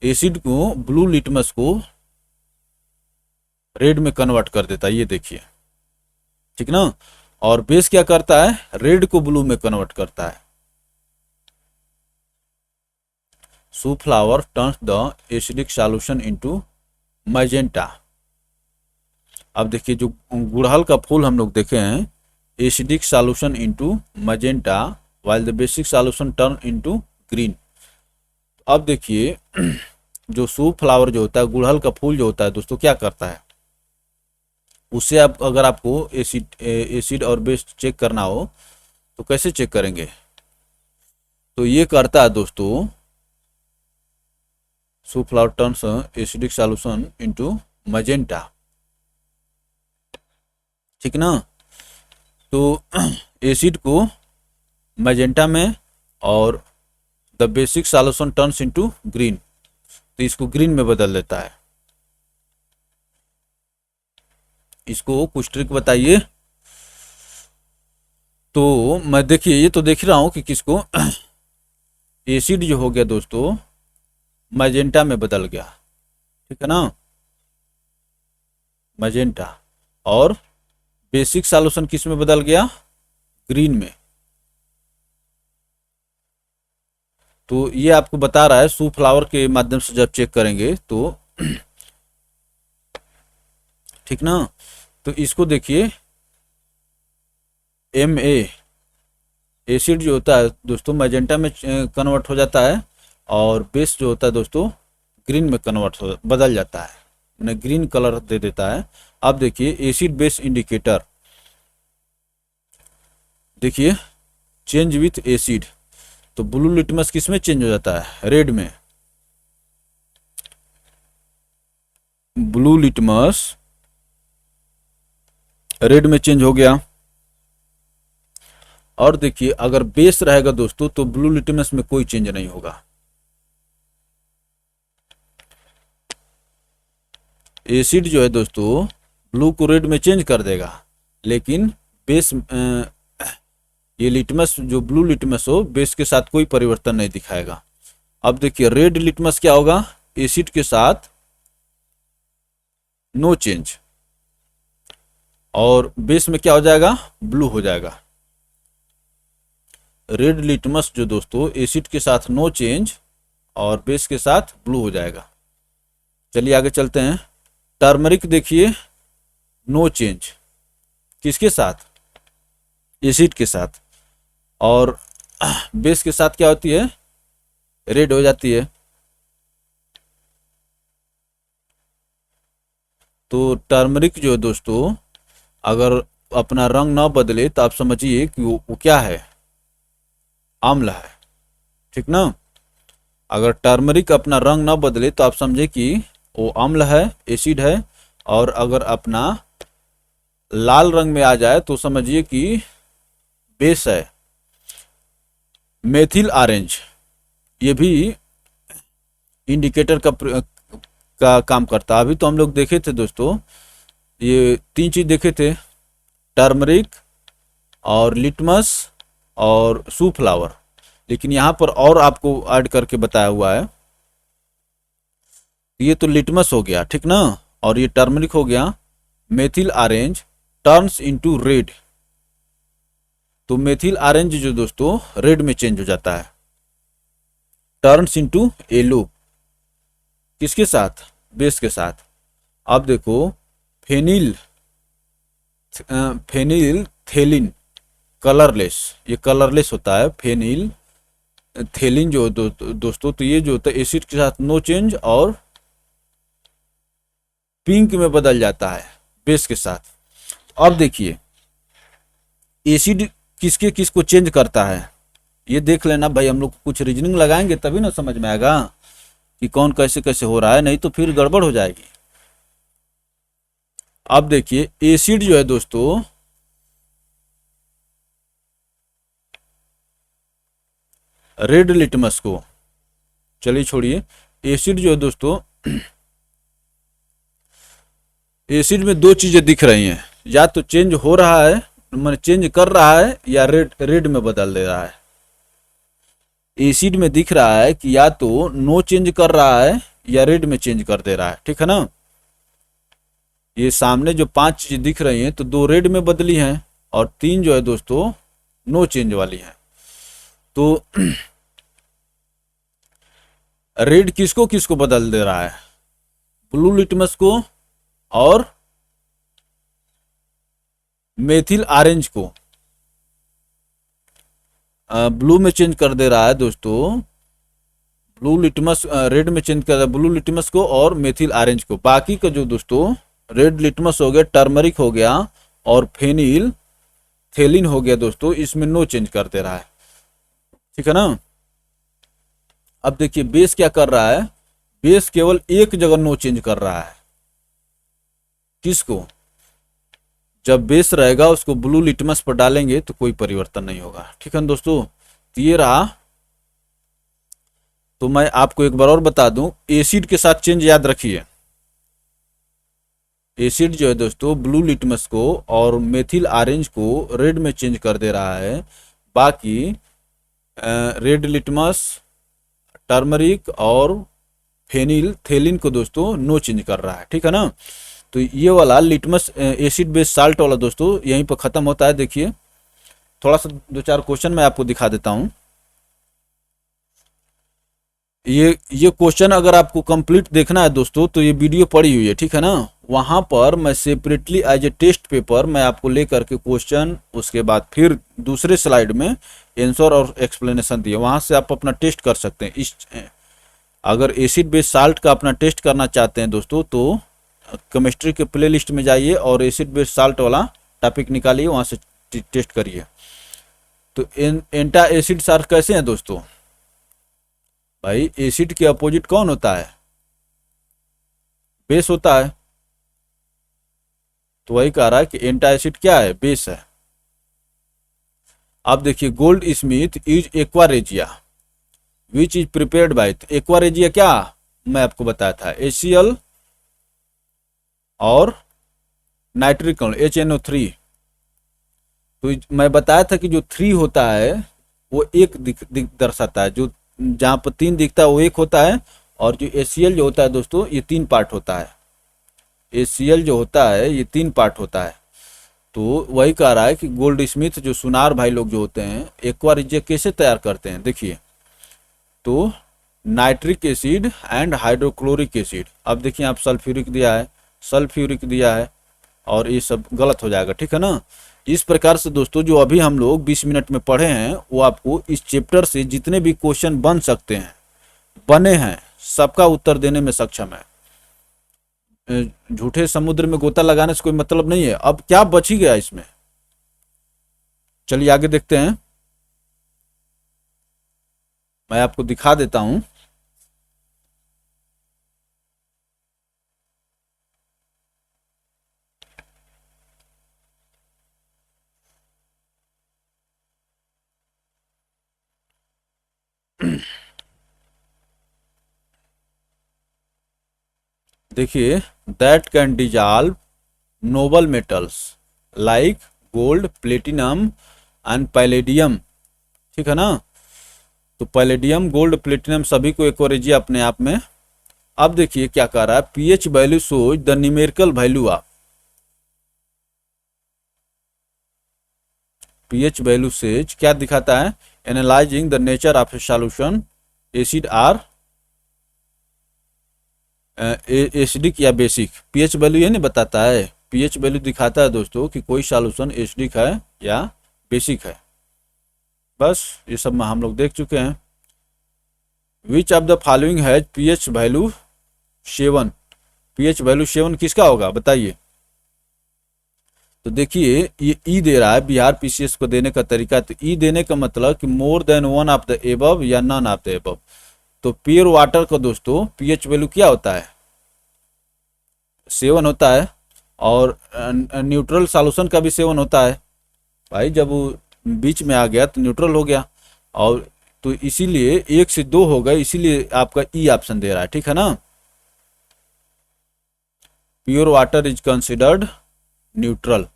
एसिड को ब्लू लिटमस को रेड में कन्वर्ट कर देता है, ये देखिए, ठीक ना। और बेस क्या करता है, रेड को ब्लू में कन्वर्ट करता है। Shoe flower turns the acidic solution into magenta. अब देखिए जो गुड़हल का फूल हम लोग देखे हैं, acidic solution into magenta while the basic solution turn into green. अब देखिए जो सू फ्लावर जो होता है, गुड़हल का फूल जो होता है दोस्तों, क्या करता है, उससे आप अगर आपको एसिड और बेस चेक करना हो तो कैसे चेक करेंगे, तो ये करता है दोस्तों, shoe flower turns acidic solution into magenta, ठीक ना। तो एसिड को मैजेंटा में और the basic solution turns into green, तो इसको ग्रीन में बदल देता है। इसको कुछ ट्रिक बताइए। तो मैं देखिए ये तो देख रहा हूँ कि किसको एसिड जो हो गया दोस्तों मैजेंटा में बदल गया, ठीक है ना, मैजेंटा। और बेसिक सॉल्यूशन किस में बदल गया, ग्रीन में। तो ये आपको बता रहा है सू फ्लावर के माध्यम से जब चेक करेंगे तो ठीक ना। तो इसको देखिए ए एसिड जो होता है दोस्तों मैजेंटा में कन्वर्ट हो जाता है, और बेस जो होता है दोस्तों ग्रीन में कन्वर्ट हो बदल जाता है, मैंने ग्रीन कलर दे देता है। अब देखिए एसिड बेस इंडिकेटर, देखिए चेंज विथ एसिड, तो ब्लू लिटमस किस में चेंज हो जाता है, रेड में। ब्लू लिटमस रेड में चेंज हो गया। और देखिए अगर बेस रहेगा दोस्तों तो ब्लू लिटमस में कोई चेंज नहीं होगा। एसिड जो है दोस्तों ब्लू को रेड में चेंज कर देगा, लेकिन बेस ये लिटमस जो ब्लू लिटमस हो बेस के साथ कोई परिवर्तन नहीं दिखाएगा। अब देखिए रेड लिटमस क्या होगा, एसिड के साथ नो चेंज, और बेस में क्या हो जाएगा, ब्लू हो जाएगा। रेड लिटमस जो दोस्तों एसिड के साथ नो चेंज और बेस के साथ ब्लू हो जाएगा। चलिए आगे चलते हैं। टर्मरिक देखिए नो चेंज, किसके साथ, एसिड के साथ, और बेस के साथ क्या होती है, रेड हो जाती है। तो टर्मरिक जो है दोस्तों अगर अपना रंग ना बदले तो आप समझिए कि वो क्या है, आम्ल है, ठीक ना। अगर टर्मरिक अपना रंग ना बदले तो आप समझे कि वो अम्ल है, एसिड है। और अगर अपना लाल रंग में आ जाए तो समझिए कि बेस है। मेथिल ऑरेंज ये भी इंडिकेटर का काम करता है। अभी तो हम लोग देखे थे दोस्तों, ये तीन चीज देखे थे, टर्मरिक और लिटमस और सू फ्लावर, लेकिन यहाँ पर और आपको ऐड करके बताया हुआ है। ये तो लिटमस हो गया, ठीक ना, और ये टर्मरिक हो गया। Methyl orange turns into red, तो मेथिल ऑरेंज जो दोस्तों रेड में चेंज हो जाता है। टर्न्स इनटू येलो, किसके साथ, बेस के साथ। अब देखो फेनिल थेलिन कलरलेस, ये कलरलेस होता है फेनिल थेलिन जो दोस्तों, तो ये जो होता है एसिड के साथ नो चेंज और पिंक में बदल जाता है बेस के साथ। अब देखिए एसिड किसके किसको चेंज करता है, ये देख लेना भाई। हम लोग कुछ रीजनिंग लगाएंगे तभी ना समझ में आएगा कि कौन कैसे कैसे हो रहा है, नहीं तो फिर गड़बड़ हो जाएगी। अब देखिए एसिड जो है दोस्तों रेड लिटमस को, चलिए छोड़िए, एसिड जो है दोस्तों एसिड में दो चीजें दिख रही हैं, या तो चेंज हो रहा है, मैंने चेंज कर रहा है, या रेड में बदल दे रहा है। एसिड में दिख रहा है कि या तो नो चेंज कर रहा है या रेड में चेंज कर दे रहा है, ठीक है ना। ये सामने जो पांच चीज दिख रही हैं तो दो रेड में बदली हैं और तीन जो है दोस्तों नो चेंज वाली हैं। तो रेड किसको किसको बदल दे रहा है, ब्लू लिटमस को और मेथिल ऑरेंज को। ब्लू में चेंज कर दे रहा है दोस्तों, ब्लू लिटमस रेड में चेंज कर रहा है ब्लू लिटमस को और मेथिल ऑरेंज को। बाकी का जो दोस्तों रेड लिटमस हो गया, टर्मरिक हो गया और फेनिल थेलिन हो गया दोस्तों, इसमें नो चेंज कर दे रहा है, ठीक है ना। अब देखिए बेस क्या कर रहा है, बेस केवल एक जगह नो चेंज कर रहा है, किसको, जब बेस रहेगा उसको ब्लू लिटमस पर डालेंगे तो कोई परिवर्तन नहीं होगा, ठीक है ना दोस्तों। तो ये रहा। तो मैं आपको एक बार और बता दूं, एसिड के साथ चेंज याद रखिए, एसिड जो है दोस्तों ब्लू लिटमस को और मेथिल ऑरेंज को रेड में चेंज कर दे रहा है। बाकी रेड लिटमस, टर्मरिक और फेनिल थेलिन को दोस्तों नो चेंज कर रहा है। ठीक है ना। तो ये वाला लिटमस एसिड बेस्ड साल्ट वाला दोस्तों यहीं पर खत्म होता है। देखिए थोड़ा सा दो चार क्वेश्चन मैं आपको दिखा देता हूँ। ये क्वेश्चन अगर आपको कंप्लीट देखना है दोस्तों तो ये वीडियो पड़ी हुई है। ठीक है ना। वहां पर मैं separately as a test paper मैं आपको लेकर के क्वेश्चन, उसके बाद फिर दूसरे स्लाइड में आंसर और एक्सप्लेनेशन दिए, वहां से आप अपना टेस्ट कर सकते हैं। इस अगर एसिड बेस्ड साल्ट का अपना टेस्ट करना चाहते हैं दोस्तों तो केमिस्ट्री के प्ले लिस्ट में जाइए और एसिड बेस्ड साल्ट वाला टॉपिक निकालिए, वहां से टेस्ट करिए। तो एंटा एसिड साल्ट कैसे हैं दोस्तों? भाई एसिड के अपोजिट कौन होता है? बेस होता है। तो वही कह रहा है कि एंटा एसिड क्या है? बेस है। अब देखिए gold Smith is aqua regia which is prepared bye, aqua regia क्या मैं आपको बताया था, HCl और नाइट्रिक HNO3। तो मैं बताया था कि जो 3 होता है वो एक दर्शाता है, जो जहाँ पर 3 दिखता है वो एक होता है, और जो HCl जो होता है दोस्तों ये 3 पार्ट होता है। HCl जो होता है ये 3 पार्ट होता है। तो वही कह रहा है कि गोल्ड स्मिथ जो सुनार भाई लोग जो होते हैं एक्वारेजिया कैसे तैयार करते हैं। देखिए तो nitric acid and hydrochloric acid, अब देखिए आप सल्फ्यूरिक दिया है, सल्फ्यूरिक दिया है, और ये सब गलत हो जाएगा। ठीक है ना। इस प्रकार से दोस्तों जो अभी हम लोग 20 मिनट में पढ़े हैं वो आपको इस चैप्टर से जितने भी क्वेश्चन बन सकते हैं, बने हैं, सबका उत्तर देने में सक्षम है। झूठे समुद्र में गोता लगाने से कोई मतलब नहीं है। अब क्या बच ही गया इसमें, चलिए आगे देखते हैं। मैं आपको दिखा देता हूं। देखिए that can dissolve noble metals like gold, platinum and palladium. ठीक है ना। तो पैलेडियम, गोल्ड, प्लेटिनम सभी को एक्वारेजिया अपने आप में। अब देखिए क्या कह रहा है, pH value shows the numerical value of, pH value says क्या दिखाता है, analysing the nature of a solution acid are acidic या बेसिक। पीएच वैल्यू ये नहीं बताता है, पीएच वैल्यू दिखाता है दोस्तों कि कोई सॉल्यूशन एसिडिक है या बेसिक है। बस ये सब हम लोग देख चुके हैं। विच of the following has pH value 7, pH value 7 किसका होगा बताइए। तो देखिए ये ई दे रहा है, बिहार पीसीएस को देने का तरीका, तो ई देने का मतलब कि more than 1 of the above या नन ऑफ द एबव। तो प्योर वाटर का दोस्तों पीएच वैल्यू क्या होता है, 7 होता है, और न्यूट्रल सॉल्यूशन का भी 7 होता है। भाई जब वो बीच में आ गया तो न्यूट्रल हो गया, और तो इसीलिए 1 से 2 हो गए, इसीलिए आपका ई ऑप्शन दे रहा है। ठीक है ना। Pure water is considered neutral.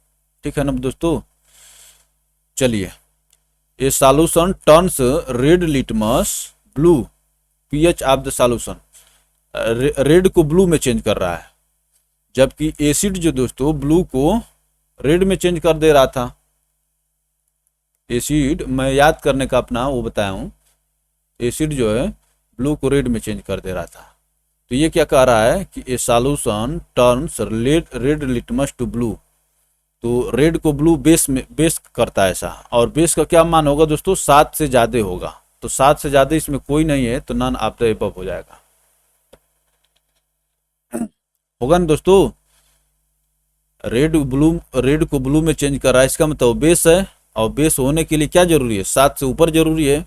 ठीक है ना दोस्तों। चलिए ए solution turns red litmus blue, pH of the solution, red को ब्लू में चेंज कर रहा है, जबकि एसिड जो दोस्तों ब्लू को रेड में चेंज कर दे रहा था। एसिड मैं याद करने का अपना वो बताया हूं, एसिड जो है ब्लू को रेड में चेंज कर दे रहा था। तो ये क्या कह रहा है कि a solution turns red litmus to blue, तो रेड को ब्लू बेस में बेस करता है ऐसा, और बेस का क्या मान होगा दोस्तों, 7 से ज्यादा होगा। तो 7 से ज्यादा इसमें कोई नहीं है, तो नन ऑफ द एबव हो जाएगा। होगा ना दोस्तों। रेड को ब्लू में चेंज कर रहा है, इसका मतलब बेस है, और बेस होने के लिए क्या जरूरी है, 7 से ऊपर जरूरी है।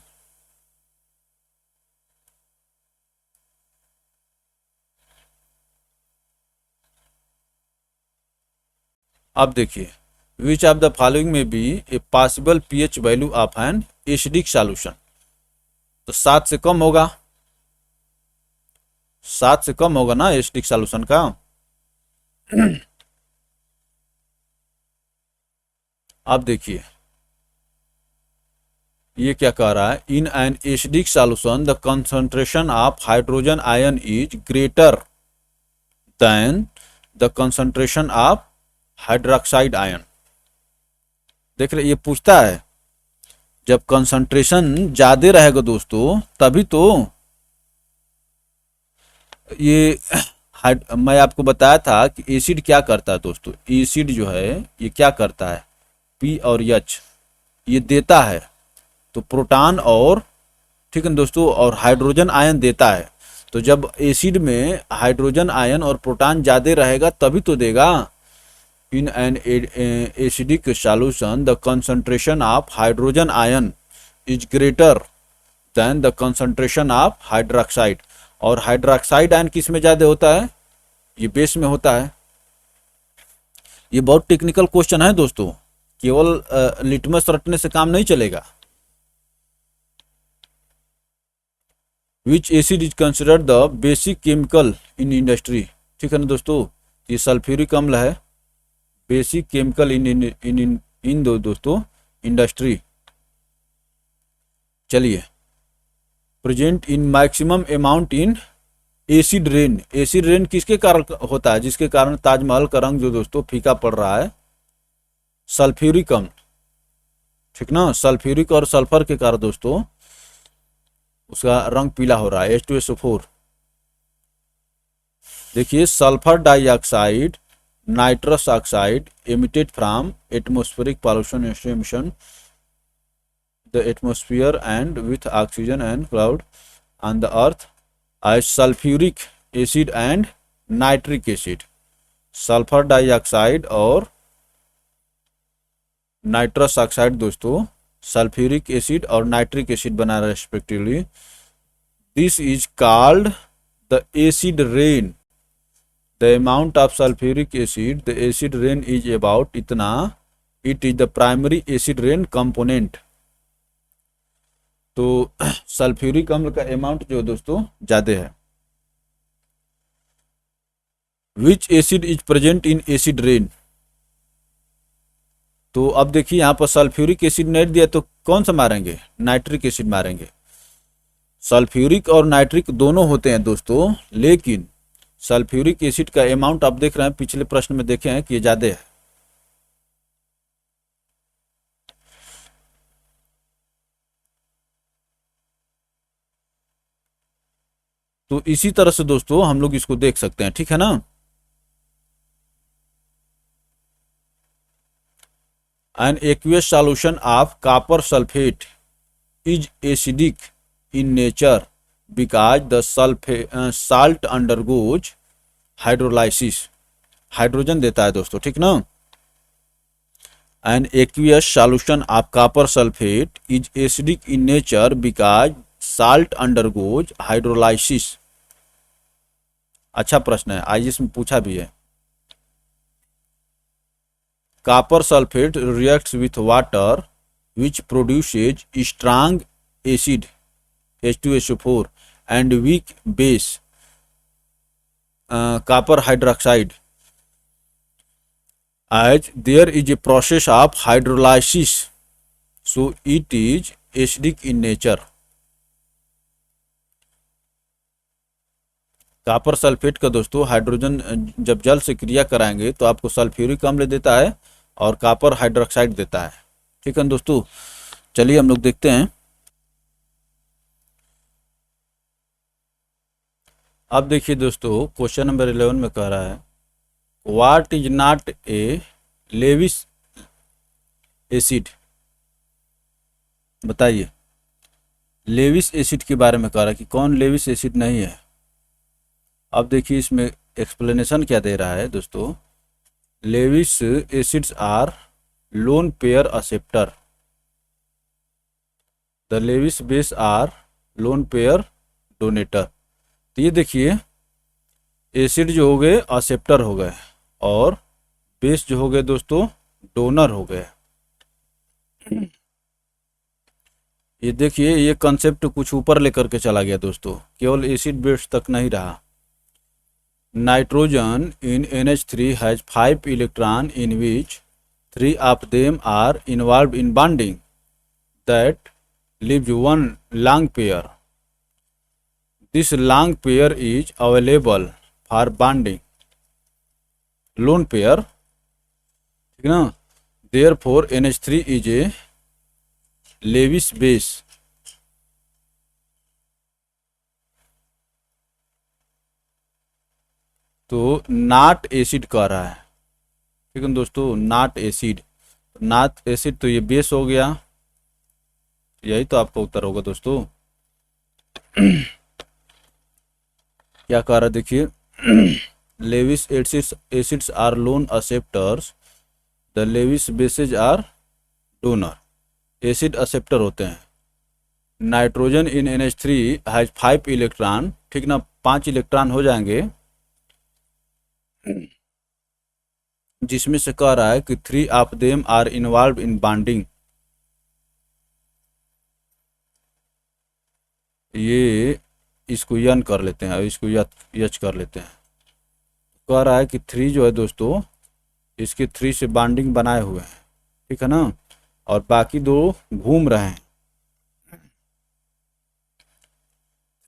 अब देखिए which of the following may be a possible pH value of an acidic solution, तो 7 से कम होगा, 7 से कम होगा ना एसिडिक सॉल्यूशन का। आप देखिए ये क्या कह रहा है, in an acidic solution the concentration of hydrogen ion is greater than the concentration of hydroxide ion. देख रहे, ये पूछता है जब कंसंट्रेशन ज्यादा रहेगा दोस्तों तभी तो ये मैं आपको बताया था कि एसिड क्या करता है दोस्तों, एसिड जो है ये क्या करता है, पी और एच ये देता है तो प्रोटॉन और, ठीक है दोस्तों, और हाइड्रोजन आयन देता है। तो जब एसिड में हाइड्रोजन आयन और प्रोटॉन ज़्यादा रहेगा तभी तो देगा। In an acidic solution the concentration of hydrogen ion is greater than the concentration of hydroxide. और हाइड्रोक्साइड आयन किस में ज़्यादा होता है, ये बेस में होता है। ये बहुत टेक्निकल क्वेश्चन है दोस्तों, केवल लिटमस रटने से काम नहीं चलेगा। विच acid is considered the basic chemical in industry. ठीक है ना दोस्तों, ये सल्फ्यूरिक अम्ल है, बेसिक केमिकल इन दोस्तों इंडस्ट्री। चलिए, present in maximum amount in acid rain. Acid rain किसके कारण होता है, जिसके कारण ताजमहल का रंग जो दोस्तों फीका पड़ रहा है, सल्फ्यूरिक अम्ल, ठीक ना, सल्फ्यूरिक और सल्फर के कारण दोस्तों उसका रंग पीला हो रहा है, H2SO4। देखिए, sulphur dioxide nitrous oxide emitted from atmospheric pollution emission the atmosphere and with oxygen and cloud on the earth as sulfuric acid and nitric acid। Sulphur dioxide और नाइट्रस ऑक्साइड दोस्तों सल्फ्यूरिक एसिड और nitric acid बना रहा है respectively. This is called the acid rain. The amount of sulphuric acid the acid rain is about इतना, it is the primary acid rain component. तो sulphuric अम्ल का amount जो दोस्तों ज्यादा है। Which acid is present in acid rain. तो अब देखिए यहाँ पर सल्फ्यूरिक एसिड नहीं दिया तो कौन सा मारेंगे, नाइट्रिक एसिड मारेंगे। सल्फ्यूरिक और नाइट्रिक दोनों होते हैं दोस्तों, लेकिन सल्फ्यूरिक एसिड का अमाउंट आप देख रहे हैं, पिछले प्रश्न में देखे हैं कि ये ज्यादा है। तो इसी तरह से दोस्तों हम लोग इसको देख सकते हैं, ठीक है ना। An aqueous solution of copper sulfate is acidic in nature because the salt undergoes hydrolysis। Hydrogen देता है दोस्तों, ठीक ना। An aqueous solution of copper sulfate is acidic in nature because salt undergoes hydrolysis। अच्छा प्रश्न है, आज इसमें पूछा भी है। Copper sulfate reacts with water which produces strong acid H2SO4 and weak base copper hydroxide as there is a process of hydrolysis, so it is acidic in nature। Copper sulphate का दोस्तों हाइड्रोजन जब जल से क्रिया कराएंगे तो आपको sulphuric अम्ल देता है और कॉपर हाइड्रोक्साइड देता है, ठीक है दोस्तों। चलिए हम लोग देखते हैं। अब देखिए दोस्तों, क्वेश्चन नंबर 11 में कह रहा है what is not a Lewis acid. बताइए, लेविस एसिड के बारे में कह रहा है कि कौन लेविस एसिड नहीं है। अब देखिए इसमें एक्सप्लेनेशन क्या दे रहा है दोस्तों। Lewis acids are lone pair acceptor. The Lewis base are lone pair donator. तो ये देखिए, एसिड जो हो गए एक्सेप्टर हो गए और बेस जो हो गए दोस्तों डोनर हो गए। ये देखिए, ये कंसेप्ट कुछ ऊपर लेकर के चला गया दोस्तों, केवल एसिड बेस तक नहीं रहा। Nitrogen in NH3 has 5 electron in which 3 of them are involved in bonding that leaves one long pair. This long pair is available for bonding lone pair, ठीक ना। Therefore NH3 is a Lewis base. तो not acid कह रहा है, ठीक है दोस्तों, not acid. Not acid तो ये बेस हो गया, यही तो आपका उत्तर होगा दोस्तों। क्या कह रहा है देखिए, Lewis acids are lone acceptors, the Lewis bases are donor. Acid acceptor होते हैं। Nitrogen in NH3 has 5 electron, ठीक ना, 5 इलेक्ट्रॉन हो जाएंगे, जिसमें से कह रहा है कि 3 of them are involve in bonding. ये इसको यन कर लेते हैं और इसको यच कर लेते हैं। कह रहा है कि 3 जो है दोस्तों, इसके 3 से बॉन्डिंग बनाए हुए हैं, ठीक है ना, और बाकी 2 घूम रहे हैं।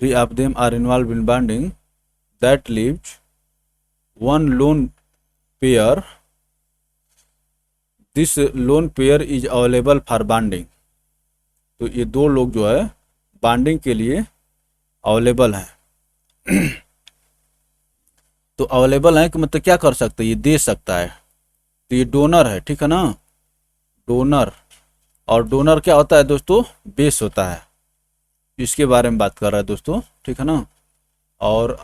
3 of them are involve in bonding that leaves one lone pair, this lone pair is available for bonding. तो ये 2 लोग जो है बॉन्डिंग के लिए अवेलेबल हैं। तो अवेलेबल है कि मतलब क्या कर सकते हैं, ये दे सकता है, तो ये डोनर है, ठीक है ना, डोनर। और डोनर क्या होता है दोस्तों, बेस होता है, इसके बारे में बात कर रहा है दोस्तों, ठीक है ना। और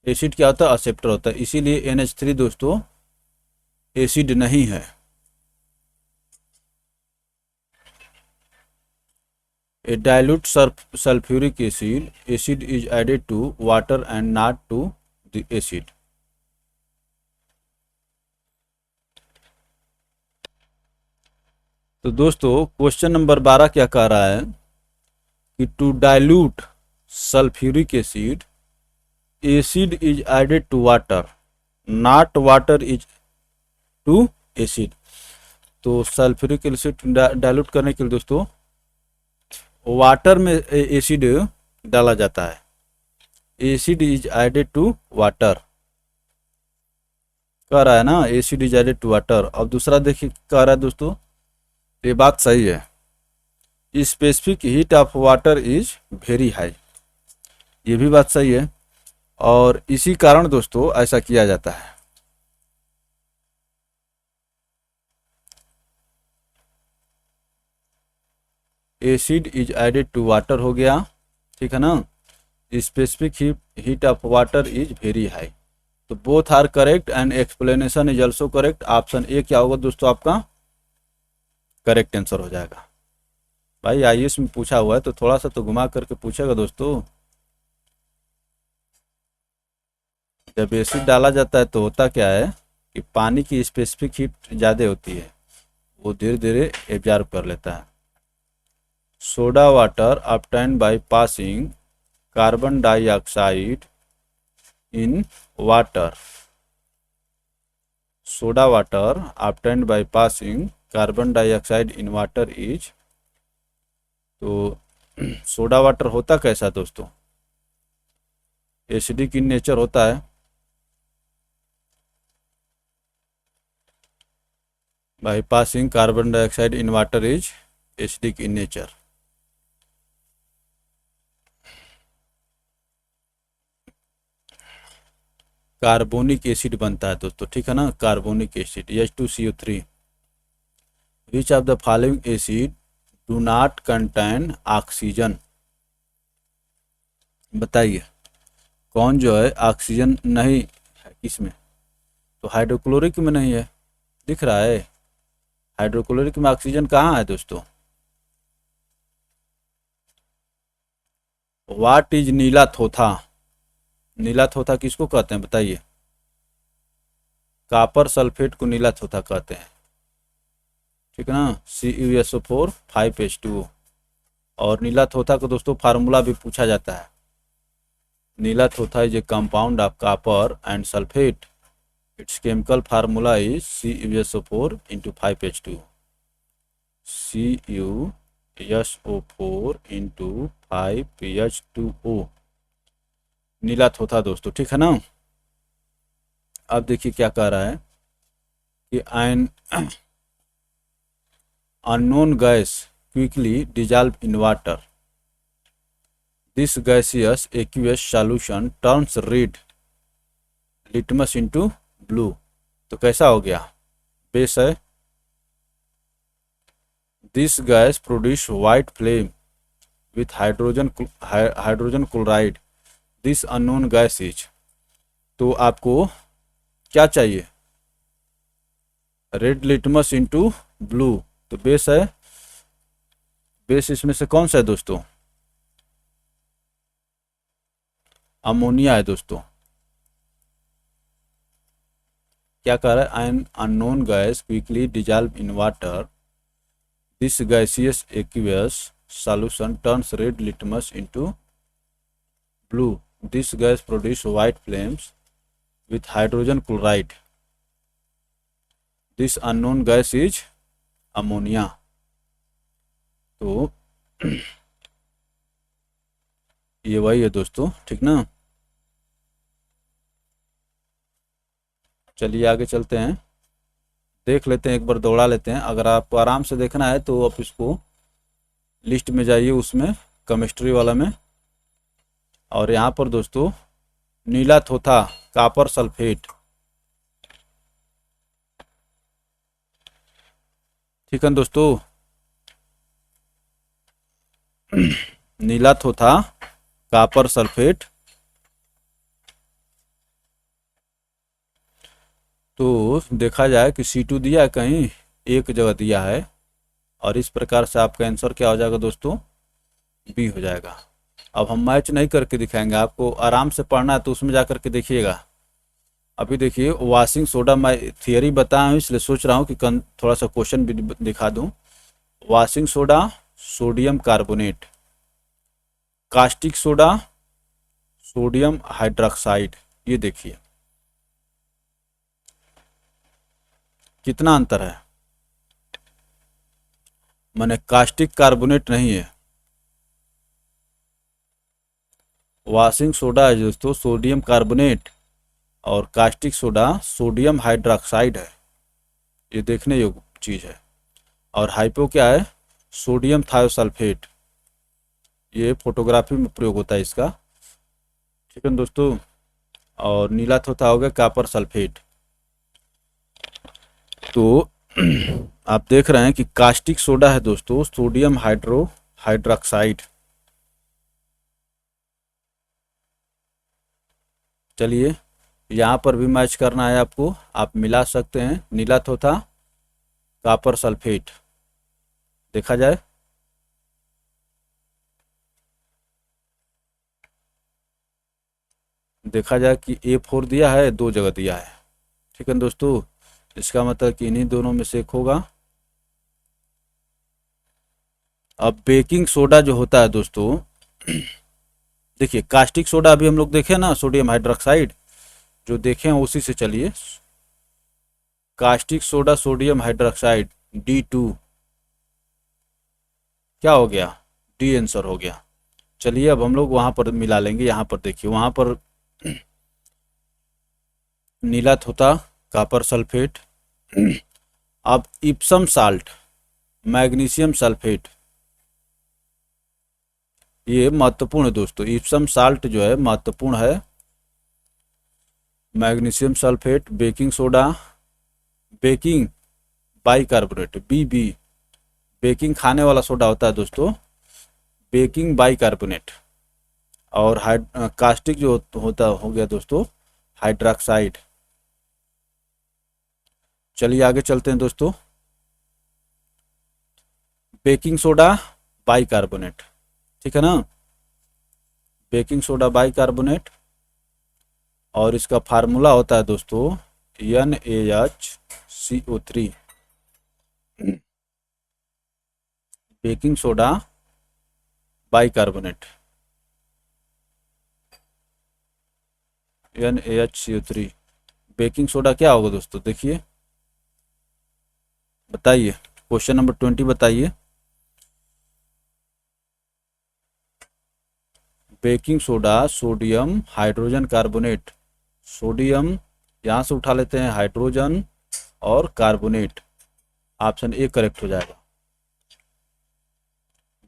एसिड क्या होता है, एक्सेप्टर होता है, इसीलिए NH3 दोस्तों एसिड नहीं है। A dilute sulfuric acid is added to water and not to the acid. तो दोस्तों क्वेश्चन नंबर 12 क्या कह रहा है कि to dilute sulphuric acid, acid is added to water, not water is to acid. तो सल्फ्यूरिक एसिड डाइल्यूट करने के लिए दोस्तों वाटर में एसिड डाला जाता है, acid is added to water, कह रहा है ना, acid is added to water. अब दूसरा देखिए कह रहा है दोस्तों, ये बात सही है, specific heat of water is very high, ये भी बात सही है, और इसी कारण दोस्तों ऐसा किया जाता है। Acid is added to water हो गया, ठीक है ना, specific heat of water is very high. तो both are correct and explanation is also correct. Option A क्या होगा दोस्तों, आपका करेक्ट आंसर हो जाएगा। भाई IAS में पूछा हुआ है तो थोड़ा सा तो घुमा करके पूछेगा दोस्तों। जब एसिड डाला जाता है तो होता क्या है कि पानी की स्पेसिफिक हीट ज़्यादा होती है, वो धीरे धीरे एब्जॉर्ब कर लेता है। Soda water obtained by passing carbon dioxide in water, soda water obtained by passing carbon dioxide in water is, तो सोडा वाटर होता कैसा दोस्तों, एसिडिक इन नेचर होता है। By passing carbon dioxide in water is acidic in nature. Carbonic acid बनता है दोस्तों, ठीक है ना, carbonic acid H2CO3। Which of the following acid do not contain oxygen, बताइए कौन जो है ऑक्सीजन नहीं है किसमें, तो हाइड्रोक्लोरिक में नहीं है, दिख रहा है, हाइड्रोक्लोरिक में ऑक्सीजन कहाँ है दोस्तों। व्हाट इज नीला थोथा, नीला थोथा किसको कहते हैं बताइए, कॉपर सल्फेट को नीला थोथा कहते हैं, ठीक है ना, CuSO4 5H2O। और नीला थोथा को दोस्तों फार्मूला भी पूछा जाता है, नीला थोथा is a compound of copper and sulphate Its chemical formula is CuSO4 into 5H2. CuSO4 into 5H2O, नीला थोथा दोस्तों, ठीक है ना। अब देखिए क्या कह रहा है कि N unknown gas quickly dissolve in water. This gaseous aqueous solution turns red litmus into blue. तो कैसा हो गया, बेस है। This gas produce white flame with hydrogen chloride. This unknown gas is, तो आपको क्या चाहिए, रेड लिटमस इंटू ब्लू। तो बेस है, बेस इसमें से कौन सा है दोस्तों, अमोनिया है दोस्तों। क्या कह रहा है, an unknown gas quickly dissolve in water, this gaseous aqueous solution turns red litmus into blue, this gas produce white flames with hydrogen chloride, this unknown gas is ammonia. तो ये वही है दोस्तों, ठीक ना। चलिए आगे चलते हैं, देख लेते हैं, एक बार दौड़ा लेते हैं। अगर आपको आराम से देखना है तो आप इसको लिस्ट में जाइए, उसमें केमिस्ट्री वाला में, और यहाँ पर दोस्तों नीला थोथा कॉपर सल्फेट, ठीक है दोस्तों। नीला थोथा कॉपर सल्फेट, तो देखा जाए कि C2 दिया है कहीं एक जगह दिया है, और इस प्रकार से आपका आंसर क्या हो जाएगा दोस्तों, बी हो जाएगा। अब हम मैच नहीं करके दिखाएंगे, आपको आराम से पढ़ना है तो उसमें जा कर के देखिएगा। अभी देखिए वॉशिंग सोडा, मैं थियरी बताया हूँ इसलिए सोच रहा हूँ कि थोड़ा सा क्वेश्चन भी दिखा दूँ। Washing soda sodium carbonate, caustic soda sodium hydroxide, ये देखिए कितना अंतर है। माने कास्टिक कार्बोनेट नहीं है, वॉशिंग सोडा है दोस्तों सोडियम कार्बोनेट, और कास्टिक सोडा सोडियम हाइड्रोक्साइड है, ये देखने योग्य चीज़ है। और हाइपो क्या है, सोडियम थायोसल्फेट, ये फोटोग्राफी में प्रयोग होता है इसका, ठीक है दोस्तों। और नीला थोथा हो गया कॉपर सल्फेट। तो आप देख रहे हैं कि कास्टिक सोडा है दोस्तों सोडियम हाइड्रोक्साइड। चलिए यहाँ पर भी मैच करना है आपको, आप मिला सकते हैं नीला थोथा कॉपर सल्फेट, देखा जाए। देखा जाए कि A4 दिया है, दो जगह दिया है, ठीक है दोस्तों। इसका मतलब कि इन्हीं दोनों में से एक होगा। अब बेकिंग सोडा जो होता है दोस्तों, देखिए कास्टिक सोडा अभी हम लोग देखे ना सोडियम हाइड्रोक्साइड, जो देखे हैं उसी से चलिए। Caustic soda sodium hydroxide D2, क्या हो गया, डी आंसर हो गया। चलिए अब हम लोग वहां पर मिला लेंगे। यहाँ पर देखिए, वहां पर नीला थोथा कॉपर सल्फेट, अब इप्सम साल्ट मैग्नीशियम सल्फेट, ये महत्वपूर्ण है दोस्तों। इप्सम साल्ट जो है महत्वपूर्ण है। Magnesium sulphate, baking soda, baking bicarbonate BB, baking खाने वाला सोडा होता है दोस्तों, बेकिंग बाइकार्बोनेट। और कास्टिक जो होता हो गया दोस्तों हाइड्रोक्साइड। चलिए आगे चलते हैं दोस्तों। बेकिंग सोडा बाइकार्बोनेट, ठीक है ना, बेकिंग सोडा बाइकार्बोनेट, और इसका फार्मूला होता है दोस्तों NaHCO3। Baking soda bicarbonate NaHCO3, baking soda क्या होगा दोस्तों, देखिए बताइए, क्वेश्चन नंबर 20 बताइए। Baking soda sodium hydrogen carbonate, sodium यहाँ से उठा लेते हैं, हाइड्रोजन और कार्बोनेट, ऑप्शन ए करेक्ट हो जाएगा।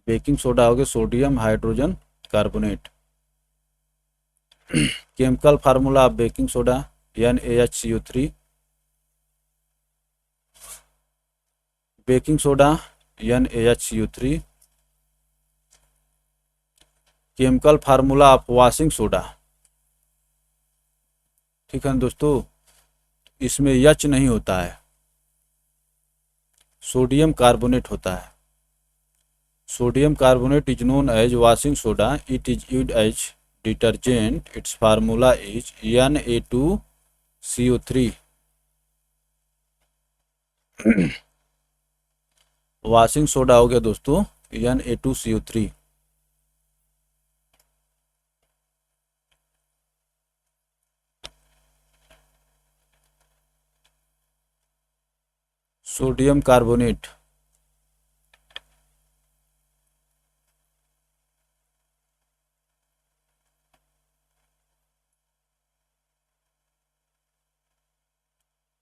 बेकिंग सोडा हो गया sodium hydrogen carbonate. Chemical formula of baking soda NaHCO3। Baking soda NaHCO3। Chemical formula of washing soda, ठीक है दोस्तों, इसमें एच नहीं होता है, सोडियम कार्बोनेट होता है। Sodium carbonate is known as washing soda, it is used as detergent, its formula is Na2CO3। Washing soda हो गया दोस्तों Na2CO3। सोडियम कार्बोनेट,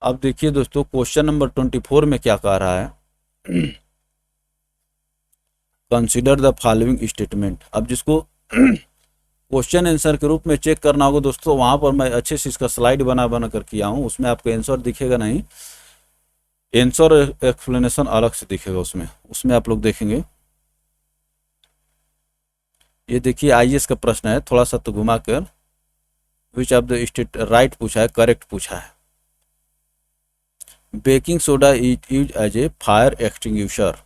अब देखिए दोस्तों क्वेश्चन नंबर 24 में क्या कह रहा है। Consider the following statement. अब जिसको क्वेश्चन आंसर के रूप में चेक करना होगा दोस्तों, वहां पर मैं अच्छे से इसका स्लाइड बना बना कर किया हूं, उसमें आपको आंसर दिखेगा नहीं, आंसर एक्सप्लेनेशन अलग से दिखेगा उसमें, उसमें आप लोग देखेंगे। ये देखिए IAS का प्रश्न है, थोड़ा सा तो घुमा कर, which of the state right पूछा है, करेक्ट पूछा है। Baking soda is use as a fire extinguisher,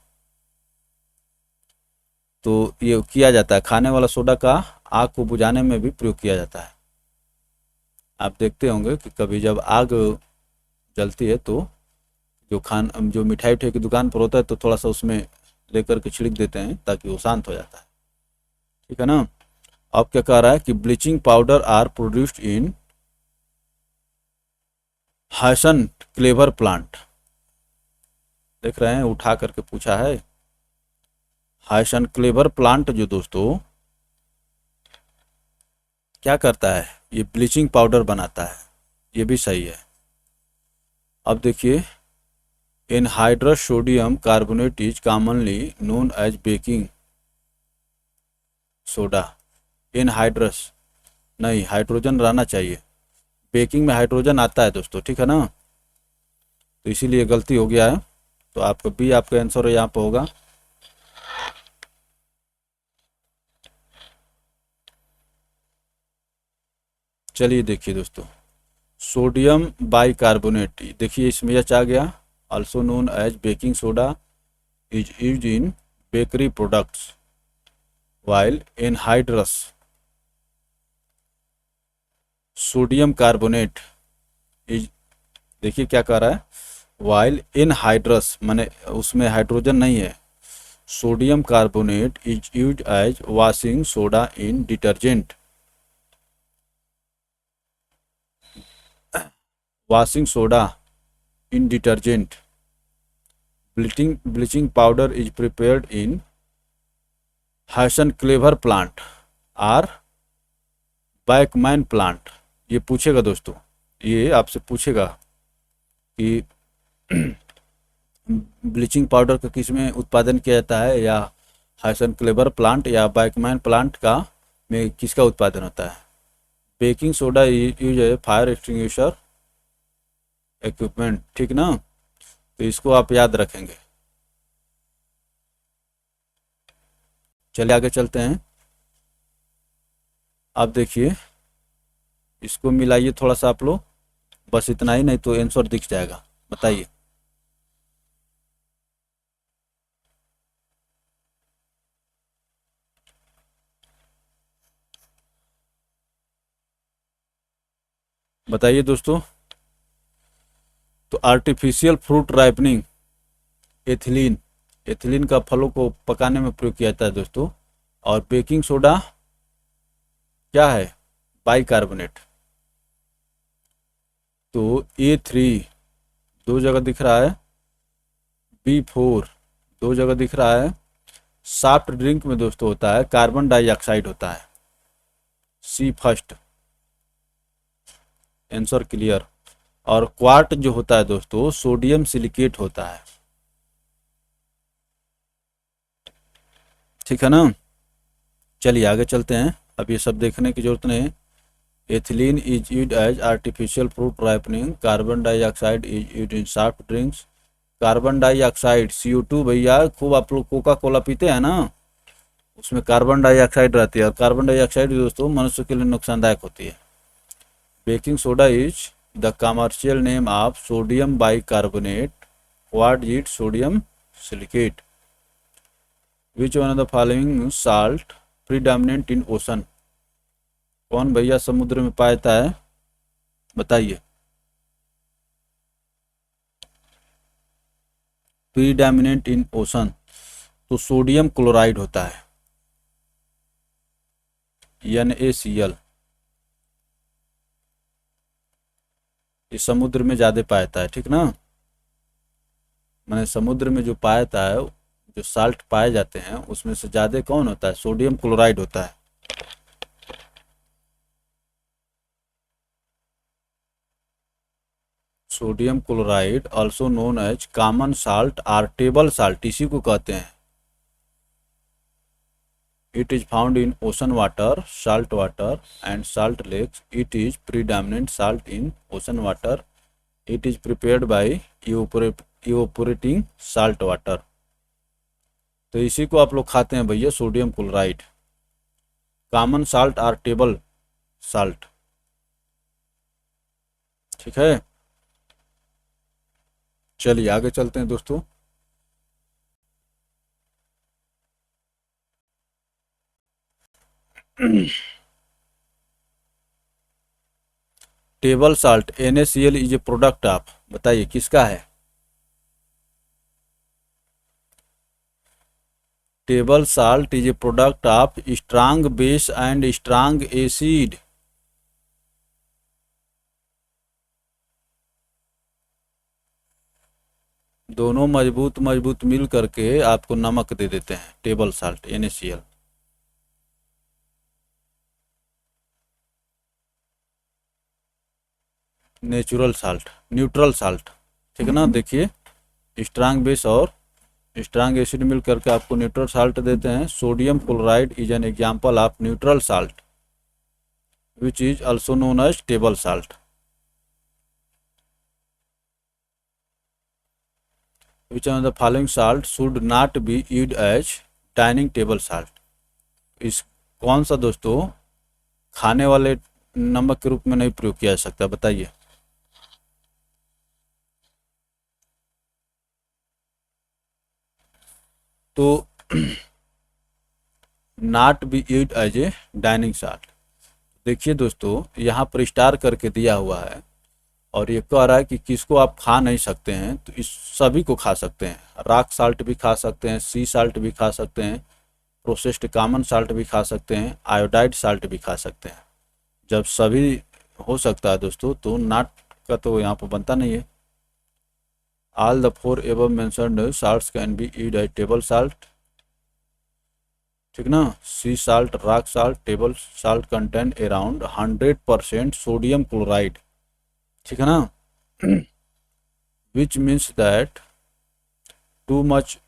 तो ये किया जाता है, खाने वाला सोडा का आग को बुझाने में भी प्रयोग किया जाता है। आप देखते होंगे कि कभी जब आग जलती है तो जो मिठाई उठाई की दुकान पर होता है तो थोड़ा सा उसमें लेकर के छिड़क देते हैं ताकि वो शांत हो जाता है, ठीक है ना। अब क्या कह रहा है कि bleaching powder are produced in Hasenclever plant, देख रहे हैं उठा करके पूछा है। हाइसन क्लेवर प्लांट जो दोस्तों क्या करता है, ये ब्लीचिंग पाउडर बनाता है, ये भी सही है। अब देखिए anhydrous sodium carbonate is commonly known as baking soda. Anhydrous नहीं, हाइड्रोजन रहना चाहिए, बेकिंग में हाइड्रोजन आता है दोस्तों, ठीक है ना, तो इसीलिए गलती हो गया है, तो आपका बी आपका आंसर यहाँ पर होगा। चलिए देखिए दोस्तों, सोडियम बाइकार्बोनेट, देखिए इसमें एच आ गया, also known as baking soda, is used in bakery products, while anhydrous sodium carbonate is, देखिए क्या कह रहा है, वाइल एनहाइड्रस माने उसमें हाइड्रोजन नहीं है, sodium carbonate is used as washing soda in detergent, washing soda in detergent, bleaching powder is prepared in Hasenclever plant or Backmann plant. ये पूछेगा दोस्तों, ये आपसे पूछेगा कि ब्लीचिंग पाउडर का किस में उत्पादन किया जाता है, या हाइसन क्लेवर प्लांट या बैकमैन प्लांट का में किसका उत्पादन होता है। बेकिंग सोडा यूज है फायर एक्सटिंग्विशर इक्विपमेंट, ठीक ना, तो इसको आप याद रखेंगे। चलिए आगे चलते हैं। अब देखिए इसको मिलाइए थोड़ा सा आप लोग, बस इतना ही, नहीं तो आंसर दिख जाएगा, बताइए। बताइए दोस्तों, तो artificial fruit ripening, ethylene, ethylene का फलों को पकाने में प्रयोग किया जाता है दोस्तों, और बेकिंग सोडा क्या है, बाइकार्बोनेट। तो A3 दो जगह दिख रहा है, B4 दो जगह दिख रहा है। सॉफ्ट ड्रिंक में दोस्तों होता है कार्बन डाइऑक्साइड होता है, C फर्स्ट, आंसर क्लियर। और क्वार्ट जो होता है दोस्तों सोडियम सिलिकेट होता है, ठीक है ना। चलिए आगे चलते हैं, अब ये सब देखने की जरूरत नहीं। Ethylene is used as artificial fruit ripening, carbon dioxide is used in soft drinks. Carbon dioxide CO2 भैया, खूब आप लोग कोका कोला पीते हैं ना, उसमें कार्बन डाइऑक्साइड रहती है, और कार्बन डाइऑक्साइड दोस्तों मनुष्य के लिए नुकसानदायक होती है। Baking soda is the commercial name of sodium bicarbonate, what is sodium silicate. Which one of the following salt predominant in ocean, कौन भैया समुद्र में पाया जाता है, बताइए। प्रीडोमिनेंट इन ओशन, तो सोडियम क्लोराइड होता है, NaCl। ये समुद्र में ज़्यादा पाया जाता है, ठीक ना। मैंने समुद्र में जो पाया जाता है, जो साल्ट पाए जाते हैं उसमें से ज़्यादा कौन होता है, सोडियम क्लोराइड होता है। Sodium chloride also known as common salt और टेबल साल्ट, इसी को कहते हैं। It is found in ocean water, salt water and salt lakes. It is predominant salt in ocean water. It is prepared by evaporating salt water. तो इसी को आप लोग खाते हैं भैया, सोडियम क्लोराइड, कॉमन साल्ट और टेबल साल्ट, ठीक है। चलिए आगे चलते हैं दोस्तों। Table salt NaCl is A product of, बताइए किसका है। Table salt is a product of strong base and strong acid. दोनों मजबूत मजबूत मिल करके आपको नमक दे देते हैं, table salt NaCl। Natural salt, neutral salt, ठीक है ना। देखिए स्ट्रांग बेस और स्ट्रांग एसिड मिल करके आपको न्यूट्रल साल्ट देते हैं। Sodium chloride is an example of neutral salt which is also known as table salt. Which of the following salt should not be used as dining table salt, इस कौन सा दोस्तों खाने वाले नमक के रूप में नहीं प्रयोग किया जा सकता, बताइए। तो not be used as a dining salt, देखिए दोस्तों यहाँ पर स्टार करके दिया हुआ है, और ये कह रहा है कि किसको आप खा नहीं सकते हैं, तो इस सभी को खा सकते हैं। रॉक साल्ट भी खा सकते हैं, सी साल्ट भी खा सकते हैं, प्रोसेस्ड कॉमन साल्ट भी खा सकते हैं, आयोडाइड साल्ट भी खा सकते हैं। जब सभी हो सकता है दोस्तों, तो नॉट का तो यहाँ पर बनता नहीं है। All the four above mentioned salts can be used as table salt, ठीक ना। Sea salt, rock salt, table salt contain around 100% sodium chloride, ठीक है ना। Which means that too much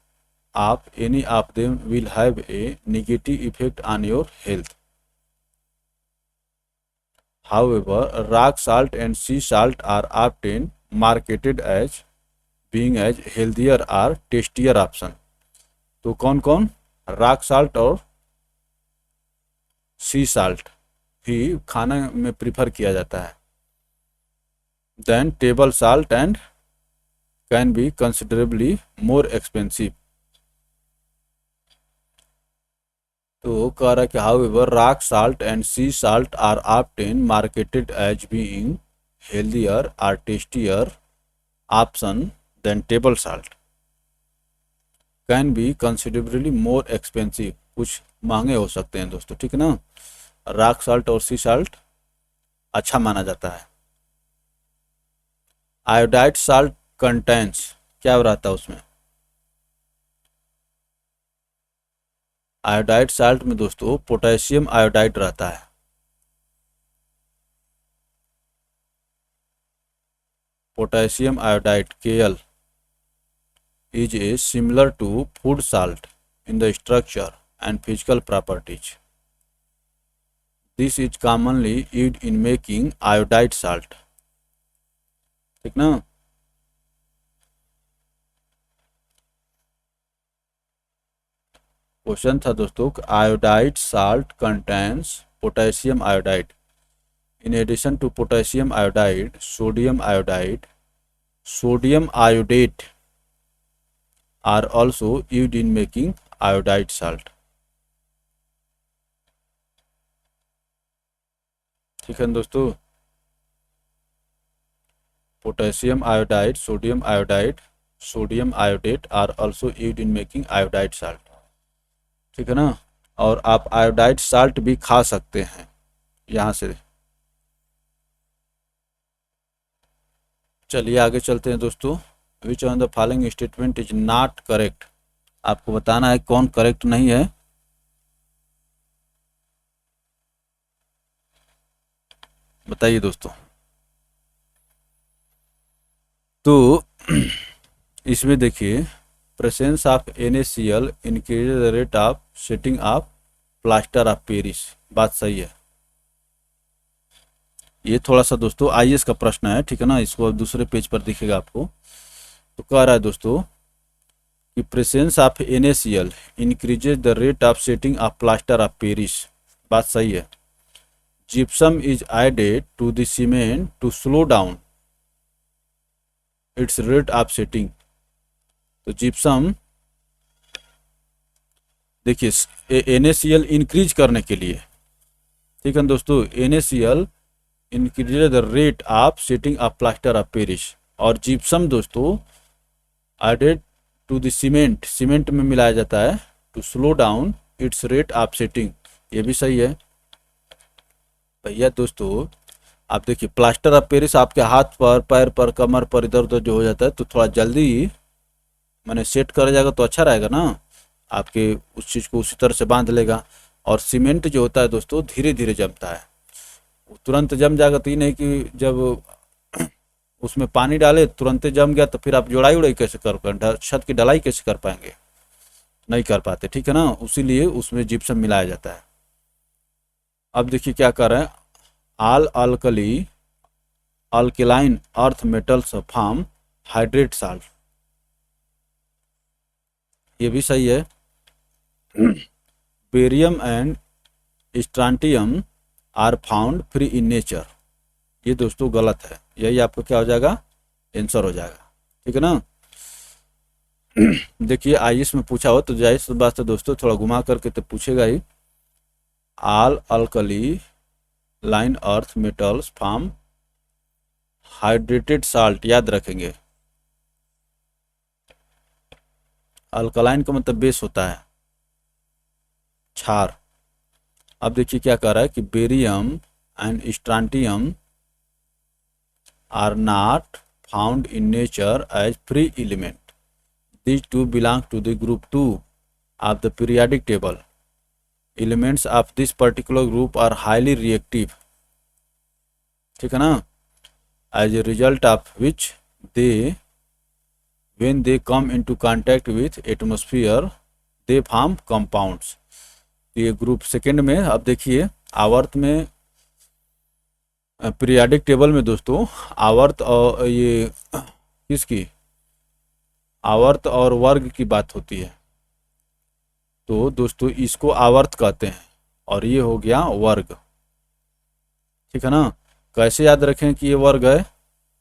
of any of them will have a negative effect on your health. However, rock salt and sea salt are often marketed as being as healthier or tastier option। तो कौन कौन, rock salt और सी salt भी खाने में prefer किया जाता है। Then table salt and can be considerably more expensive. तो कह रहा है कि however rock salt and sea salt are often marketed as being healthier or tastier option than table salt, can be considerably more expensive, कुछ महंगे हो सकते हैं दोस्तों, ठीक है ना। रॉक साल्ट और सी साल्ट अच्छा माना जाता है। आयोडाइड साल्ट कंटेंस, क्या रहता है उसमें? आयोडाइड साल्ट में दोस्तों पोटेशियम आयोडाइड रहता है। Potassium iodide KL is a similar to food salt in the structure and physical properties. This is commonly used in making iodide salt. ठीक ना? क्वेश्चन था दोस्तों, iodide salt contains potassium iodide. In addition to potassium iodide, sodium iodate are also used in making iodide salt. ठीक है दोस्तों, potassium iodide, sodium iodate are also used in making iodide salt. ठीक है ना? और आप आयोडाइड साल्ट भी खा सकते हैं यहाँ से। चलिए आगे चलते हैं दोस्तों। Which on the following statement is not correct, आपको बताना है कौन करेक्ट नहीं है। बताइए दोस्तों। तो इसमें देखिए, presence of NaCl increase the rate of setting of plaster of Paris, बात सही है। ये थोड़ा सा दोस्तों IAS का प्रश्न है, ठीक है ना? इसको दूसरे पेज पर दिखेगा आपको। तो कह रहा है दोस्तों कि presence of NaCl increases the rate of setting of plaster of Paris, बात सही है। Gypsum is added to the cement to slow down its rate of setting. तो जिप्सम देखिए NaCl इंक्रीज करने के लिए, ठीक है दोस्तों, NaCl increase the rate of setting of plaster of Paris, और जिप्सम दोस्तों added to the cement, cement में मिलाया जाता है, to slow down its rate of setting, ये भी सही है भैया। दोस्तों आप देखिए, प्लास्टर ऑफ पेरिस आपके हाथ पर, पैर पर, कमर पर इधर उधर जो हो जाता है, तो थोड़ा जल्दी मैंने सेट कर जाएगा तो अच्छा रहेगा ना, आपके उस चीज़ को उसी तरह से बांध लेगा। और सीमेंट जो होता है दोस्तों धीरे धीरे जमता है, तुरंत जम जाएगा तो ये नहीं कि जब उसमें पानी डाले तुरंत जम गया तो फिर आप जोड़ाई उड़ाई कैसे कर पाएंगे, छत की ढलाई कैसे कर पाएंगे? नहीं कर पाते, ठीक है ना? उसीलिए उसमें जिप्सम मिलाया जाता है। अब देखिए क्या कर रहे हैं, all alkaline earth metals form hydrate salt, ये भी सही है। Barium and strontium are found free in nature, ये दोस्तों गलत है, यही आपका क्या हो जाएगा, आंसर हो जाएगा। ठीक है ना? देखिए IAS में पूछा हो तो जाहिर सी बात है दोस्तों, थोड़ा घुमा करके तो पूछेगा ही। All alkaline earth metals form hydrated salt, याद रखेंगे। अल्कलाइन का मतलब बेस होता है, क्षार। अब देखिए क्या कह रहा है कि barium and strontium are not found in nature as free element, these two belong to the group 2 of the periodic table. Elements of this particular group are highly reactive, ठीक है ना? As a result of which they, when they come into contact with atmosphere, they form compounds. ये group second में, अब देखिए आवर्त में, periodic table में दोस्तों आवर्त और ये किसकी, आवर्त और वर्ग की बात होती है। तो दोस्तों इसको आवर्त कहते हैं और ये हो गया वर्ग, ठीक है ना? कैसे याद रखें कि ये वर्ग है,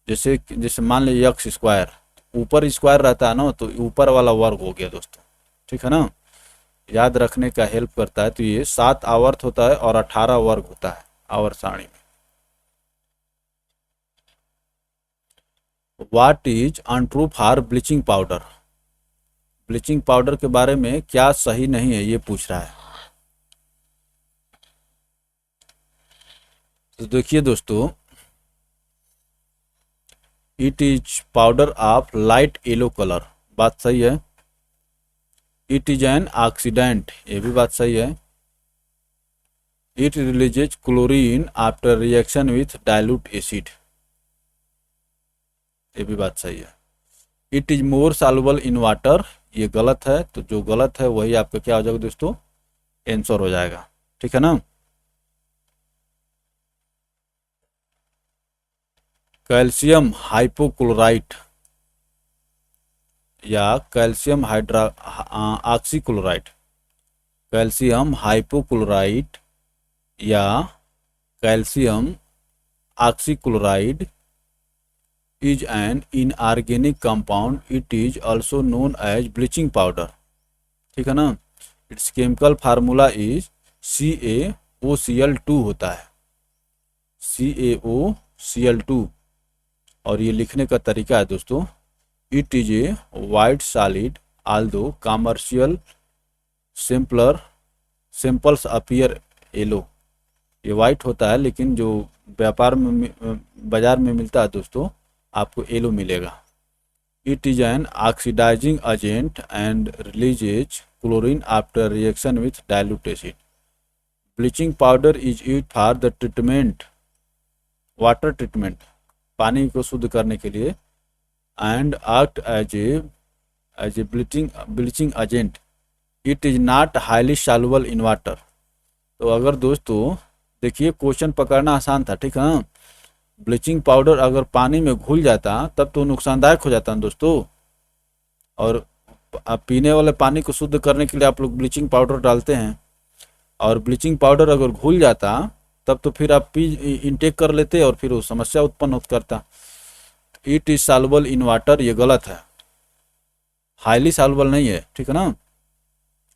जैसे जैसे मान लीजिए एक्स स्क्वायर, ऊपर स्क्वायर रहता है ना, तो ऊपर वाला वर्ग हो गया दोस्तों, ठीक है ना? याद रखने का हेल्प करता है। तो ये 7 आवर्त होता है और 18 वर्ग होता है आवर्त सारणी में। What is untrue for bleaching powder, bleaching powder के बारे में क्या सही नहीं है ये पूछ रहा है। तो देखिए दोस्तों, it is powder of light yellow colour, बात सही है। इट इज एन ऑक्सीडेंट, ये भी बात सही है। It releases chlorine after reaction with dilute acid, ये भी बात सही है। It is more soluble in water, ये गलत है, तो जो गलत है वही आपका क्या हो जाएगा दोस्तों, आंसर हो जाएगा, ठीक है ना। कैल्शियम हाइपोक्लोराइट या calcium hydro oxychloride, calcium hypochlorite या calcium oxychloride is an inorganic compound. It is also known as bleaching powder, ठीक है ना। It's chemical formula is CaOCl2 होता है, CaOCl2। और ये लिखने का तरीका है दोस्तों, it is a white solid Aldous commercial symbols appear yellow, ये वाइट होता है लेकिन जो व्यापार में बाजार में मिलता है दोस्तों आपको येलो मिलेगा। It is an oxidizing agent and releases chlorine after reaction with dilute acid. Bleaching powder is used for the treatment, water treatment, पानी को शुद्ध करने के लिए, and act as a bleaching agent. It is not highly soluble in water. तो अगर दोस्तों देखिए क्वेश्चन पकड़ना आसान था, ठीक है ना। ब्लीचिंग पाउडर अगर पानी में घुल जाता तब तो नुकसानदायक हो जाता ना दोस्तों, और पीने वाले पानी को शुद्ध करने के लिए आप लोग ब्लीचिंग पाउडर डालते हैं, और ब्लीचिंग पाउडर अगर घुल जाता तब तो फिर आप इनटेक कर लेते और फिर वो समस्या उत्पन्न करता। It is soluble in water, ये गलत है, हाईली सॉल्युबल नहीं है, ठीक है ना।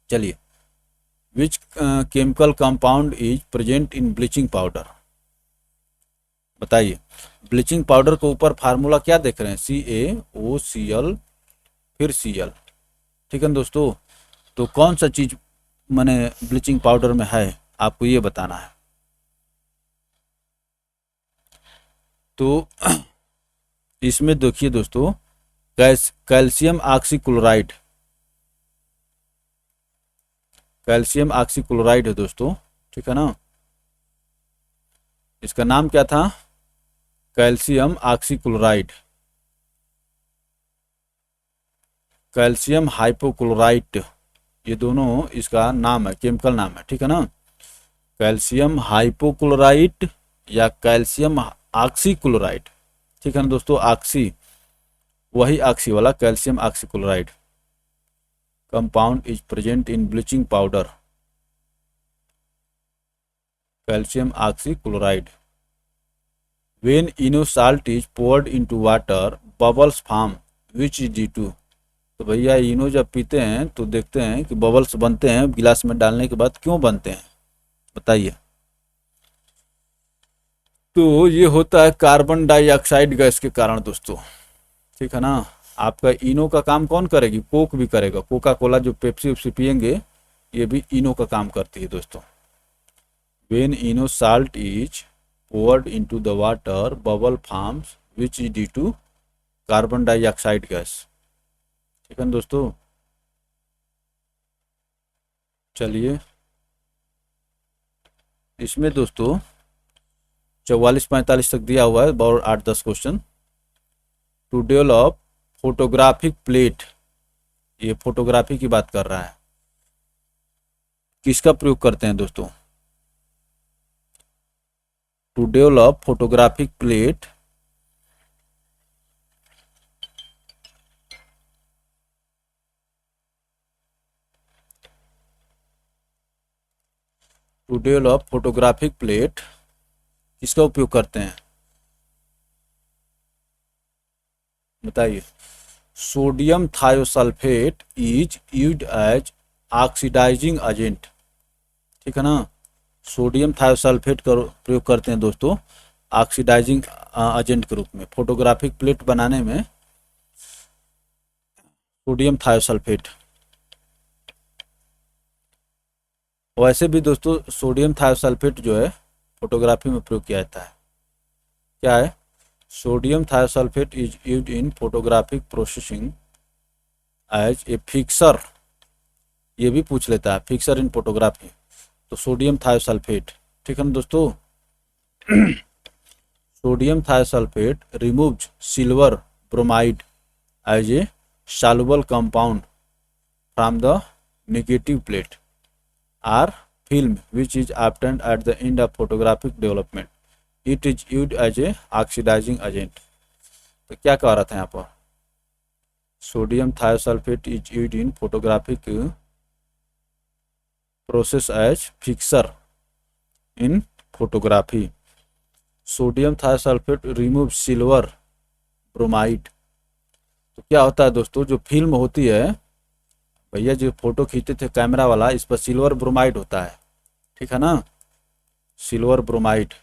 चलिए, which chemical compound is present in bleaching powder, बताइए। ब्लीचिंग पाउडर के ऊपर फार्मूला क्या देख रहे हैं, CaOCl फिर Cl, ठीक है ना दोस्तों। तो कौन सा चीज मैंने ब्लीचिंग पाउडर में है आपको ये बताना है। तो इसमें देखिए दोस्तों कैल्शियम ऑक्सीक्लोराइड, कैल्शियम ऑक्सीक्लोराइड है दोस्तों, ठीक है ना। इसका नाम क्या था, कैल्शियम ऑक्सीक्लोराइड, कैल्शियम हाइपोक्लोराइट, ये दोनों इसका नाम है, केमिकल नाम है, ठीक है ना। कैल्शियम हाइपोक्लोराइट या कैल्शियम ऑक्सीक्लोराइड, ठीक है ना दोस्तों। ऑक्सी, वही ऑक्सी वाला calcium oxychloride compound is present in bleaching powder, calcium oxychloride. When Eno salt is poured into water, bubbles form, which is due to। तो भैया इनो जब पीते हैं तो देखते हैं कि बबल्स बनते हैं गिलास में डालने के बाद, क्यों बनते हैं बताइए। तो ये होता है कार्बन डाइऑक्साइड गैस के कारण दोस्तों, ठीक है ना। आपका इनो का काम कौन करेगी, कोक भी करेगा, कोका कोला जो पेप्सी उप्सी पियेंगे ये भी इनो का काम करती है दोस्तों। When Eno salt is poured into the water, bubble forms, which is due to carbon dioxide gas, ठीक है ना दोस्तों। चलिए, इसमें दोस्तों 44-45 तक दिया हुआ है और 8-10 question. To develop photographic plate, ये फोटोग्राफी की बात कर रहा है, किसका प्रयोग करते हैं दोस्तों। To develop photographic plate, to develop photographic plate किसका उपयोग करते हैं बताइए। Sodium thiosulphate is used as oxidizing agent, ठीक है ना। सोडियम थायोसल्फेट का प्रयोग करते हैं दोस्तों ऑक्सीडाइजिंग एजेंट के रूप में, फोटोग्राफिक प्लेट बनाने में सोडियम थायोसल्फेट। वैसे भी दोस्तों सोडियम थायोसल्फेट जो है फोटोग्राफी में प्रयोग किया जाता है, क्या है, sodium thiosulphate is used in photographic processing as a fixer, ये भी पूछ लेता है, फिक्सर इन फोटोग्राफी। तो सोडियम थायोसल्फेट, ठीक है ना दोस्तों। Sodium thiosulphate removes silver bromide as a soluble compound from the negative plate or film which is obtained at the end of photographic development. It is used as a oxidizing agent. तो क्या कह रहा था यहाँ पर, sodium thiosulphate is used in photographic process as fixer in photography. Sodium thiosulphate remove silver bromide. तो क्या होता है दोस्तों, जो फिल्म होती है, भैया जो फोटो खींचते थे कैमरा वाला, इस पर सिल्वर ब्रोमाइड होता है, ठीक है ना, सिल्वर ब्रोमाइड।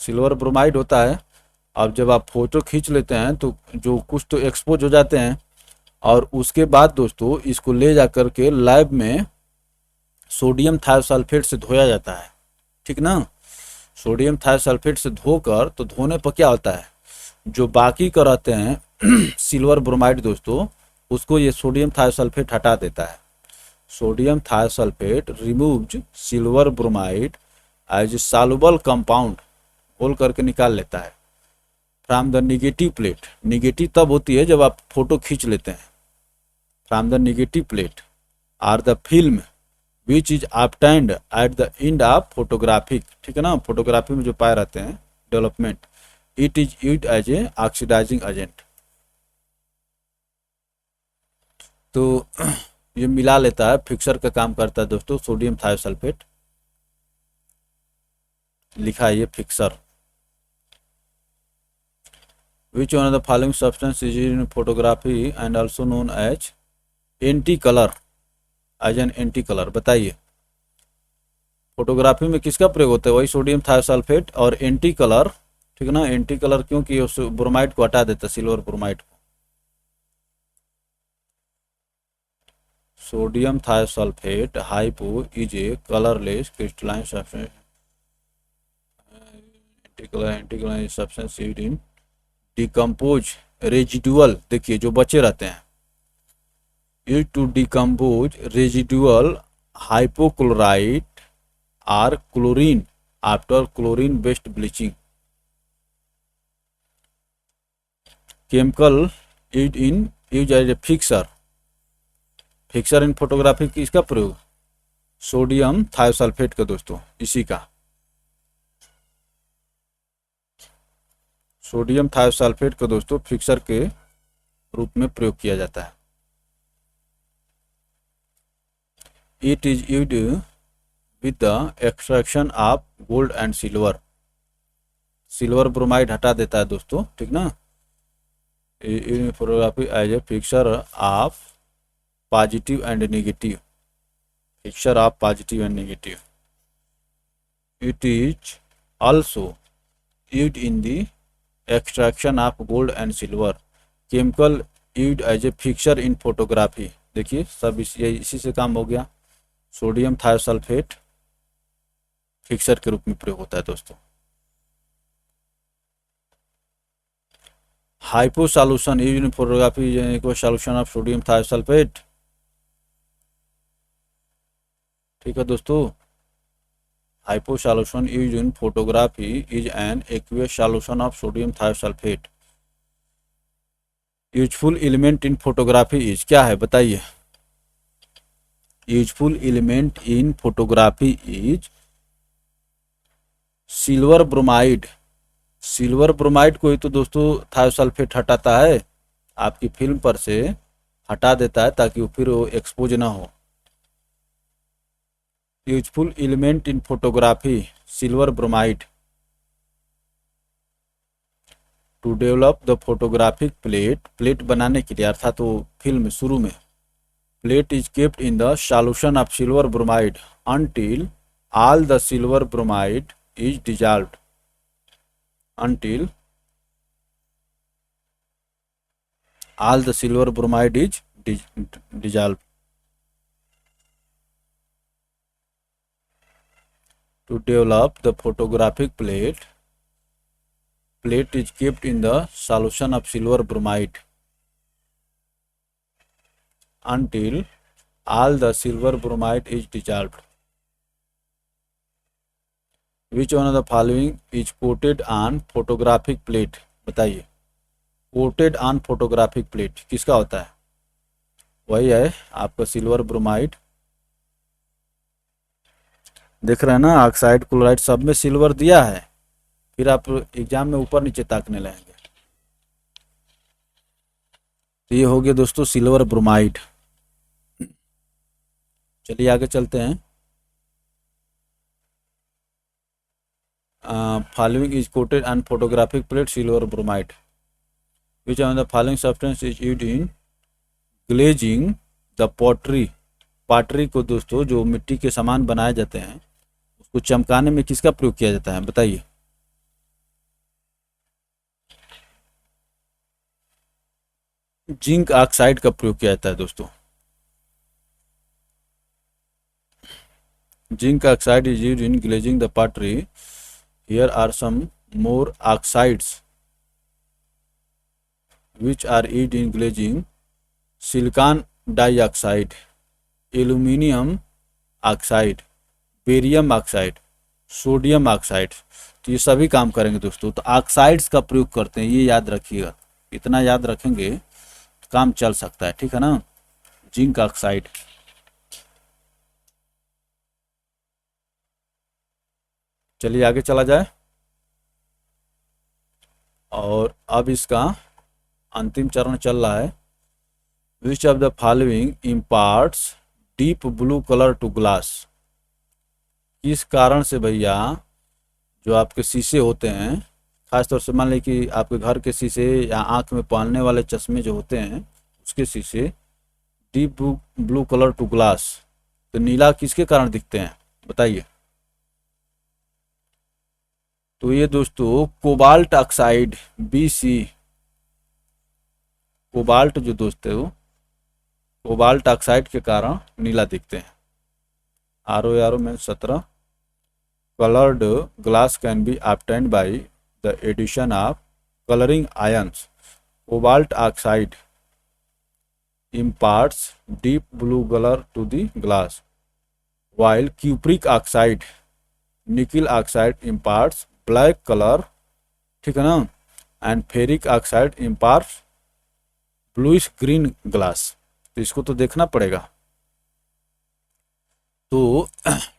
सिल्वर ब्रोमाइड होता है। अब जब आप फोटो खींच लेते हैं तो जो कुछ तो एक्सपोज हो जाते हैं, और उसके बाद दोस्तों इसको ले जा कर के लैब में सोडियम थायोसल्फेट से धोया जाता है, ठीक ना। सोडियम थायोसल्फेट से धोकर, तो धोने पर क्या होता है, जो बाकी का रहते हैं सिल्वर ब्रोमाइड दोस्तों, उसको ये सोडियम थायोसल्फेट हटा देता है। Sodium thiosulphate removes silver bromide as soluble compound, बोल करके निकाल लेता है, from the negative plate. Negative तब होती है जब आप फोटो खींच लेते हैं। From the negative plate or the film which is obtained at the end of photographic, ठीक है ना, फोटोग्राफी में जो पाए रहते हैं development. It is used as a oxidizing agent. तो ये मिला लेता है, फिक्सर का काम करता है दोस्तों सोडियम थायोसल्फेट, लिखा है ये fixer. Which one of the following substance is in photography and also known as antichlor, as an antichlor, बताइए। फोटोग्राफी में किसका प्रयोग होता है, वही सोडियम थायोसल्फेट और एंटी कलर, ठीक है ना। एंटी कलर क्योंकि उस ब्रोमाइड को हटा देता है, सिल्वर ब्रोमाइड को। Sodium thiosulphate hypo is a colourless crystalline substance, antichlor substance used in decompose residual, देखिए जो बचे रहते हैं, use to decompose residual hypochloride or chlorine after chlorine based bleaching. Chemical use as a fixer, fixer in photography की इसका प्रयोग sodium thiosulphate का दोस्तों, इसी का सोडियम थायोसल्फेट का दोस्तों फिक्सर के रूप में प्रयोग किया जाता है। It is used with the extraction of gold and silver, silver bromide हटा देता है दोस्तों, ठीक ना। In photography as a fixer of positive and negative, fixer of positive and negative. It is also used in the extraction of gold and silver. Chemical used as a fixer in photography, देखिए सब इसी से काम हो गया। Sodium thiosulphate fixer के रूप में प्रयोग होता है दोस्तों। Hypo solution used in photography solution of sodium thiosulphate, ठीक है दोस्तों। Hypo solution used in photography is an aqueous solution of sodium thiosulphate. Useful element in photography is, क्या है बताइए। Useful element in photography is silver bromide. Silver bromide को ही तो दोस्तों thiosulphate हटाता है, आपकी फिल्म पर से हटा देता है ताकि वो फिर वो एक्सपोज ना हो। Useful element in photography silver bromide. To develop the photographic plate, plate बनाने के लिए अर्थात वो फिल्म शुरू में, plate is kept in the solution of silver bromide until all the silver bromide is dissolved, until all the silver bromide is dissolved. To develop the photographic plate, plate is kept in the solution of silver bromide until all the silver bromide is dissolved. Which one of the following is coated on photographic plate? बताइए, coated on photographic plate किसका होता है? वही है आपका silver bromide. देख रहे हैं ना, ऑक्साइड क्लोराइड सब में सिल्वर दिया है, फिर आप एग्जाम में ऊपर नीचे ताकने लगेंगे। तो ये हो गया दोस्तों सिल्वर ब्रोमाइड। चलिए आगे चलते हैं। Following is coated on photographic plate silver bromide. Which of the following substance is used in glazing the pottery. Pottery को दोस्तों जो मिट्टी के सामान बनाए जाते हैं उसको चमकाने में किसका प्रयोग किया जाता है? बताइए। जिंक ऑक्साइड का प्रयोग किया जाता है दोस्तों। Zinc oxide is used in glazing the pottery. Here are some more oxides which are used in glazing: silicon dioxide, aluminium oxide, barium oxide, sodium oxide. तो ये सभी काम करेंगे दोस्तों। तो ऑक्साइड्स का प्रयोग करते हैं, ये याद रखिएगा, इतना याद रखेंगे तो काम चल सकता है, ठीक है ना। Zinc oxide. चलिए आगे चला जाए। और अब इसका अंतिम चरण चल रहा है। Which of the following imparts deep blue colour to glass. किस कारण से भैया जो आपके शीशे होते हैं, खासतौर से मान लीजिए कि आपके घर के शीशे या आंख में पहनने वाले चश्मे जो होते हैं उसके शीशे deep blue colour to glass, तो नीला किसके कारण दिखते हैं? बताइए। तो ये दोस्तों कोबाल्ट ऑक्साइड BC, कोबाल्ट जो दोस्तों कोबाल्ट ऑक्साइड के कारण नीला दिखते हैं। RO में 17 colored glass can be obtained by the addition of coloring ions. Cobalt oxide imparts deep blue color to the glass, while cupric oxide, nickel oxide imparts black color, ठीक है ना, and ferric oxide imparts bluish green glass। तो इसको तो देखना पड़ेगा। तो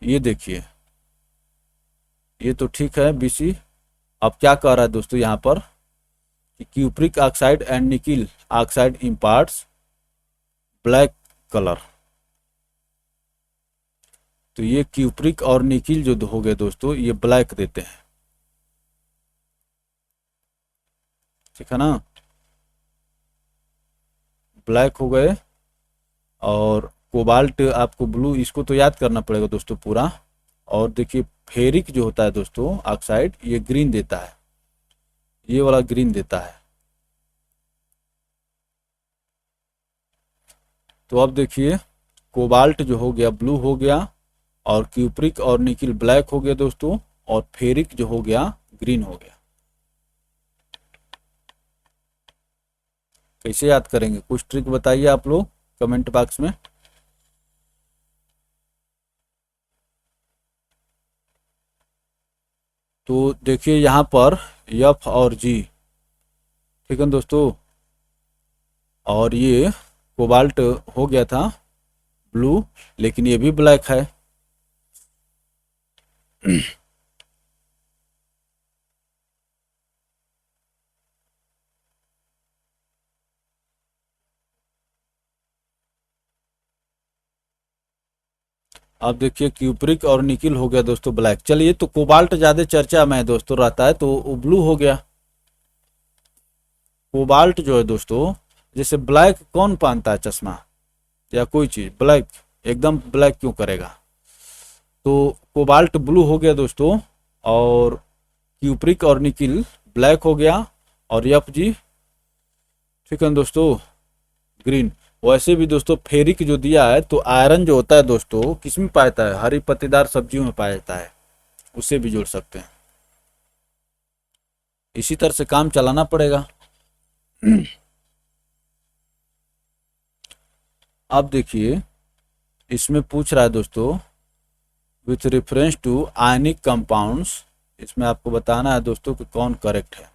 ये देखिए, ये तो ठीक है BC। अब क्या कह रहा है दोस्तों यहाँ पर कि cupric oxide and nickel oxide imparts black colour. तो ये क्यूप्रिक और निकिल जो हो गए दोस्तों ये ब्लैक देते हैं, ठीक है ना, ब्लैक हो गए। और कोबाल्ट आपको ब्लू, इसको तो याद करना पड़ेगा दोस्तों पूरा। और देखिए फेरिक जो होता है दोस्तों ऑक्साइड ये ग्रीन देता है, ये वाला ग्रीन देता है। तो अब देखिए कोबाल्ट जो हो गया ब्लू हो गया, और क्यूप्रिक और निकिल ब्लैक हो गया दोस्तों, और फेरिक जो हो गया ग्रीन हो गया। कैसे याद करेंगे? कुछ ट्रिक बताइए आप लोग कमेंट बॉक्स में। तो देखिए यहाँ पर F और G, ठीक है दोस्तों, और ये कोबाल्ट हो गया था ब्लू, लेकिन ये भी ब्लैक है। अब देखिए क्यूप्रिक और निकिल हो गया दोस्तों ब्लैक। चलिए, तो कोबाल्ट ज़्यादा चर्चा में दोस्तों रहता है, तो वो ब्लू हो गया। कोबाल्ट जो है दोस्तों, जैसे ब्लैक कौन पहनता है चश्मा या कोई चीज़, ब्लैक एकदम ब्लैक क्यों करेगा? तो कोबाल्ट ब्लू हो गया दोस्तों, और क्यूप्रिक और निकिल ब्लैक हो गया, और FG, ठीक है दोस्तों, ग्रीन। वैसे भी दोस्तों फेरिक जो दिया है, तो आयरन जो होता है दोस्तों किस में पाया जाता है? हरी पत्तेदार सब्जियों में पाया जाता है। उसे भी जोड़ सकते हैं। इसी तरह से काम चलाना पड़ेगा। अब देखिए इसमें पूछ रहा है दोस्तों with reference to ionic compounds, इसमें आपको बताना है दोस्तों कि कौन करेक्ट है।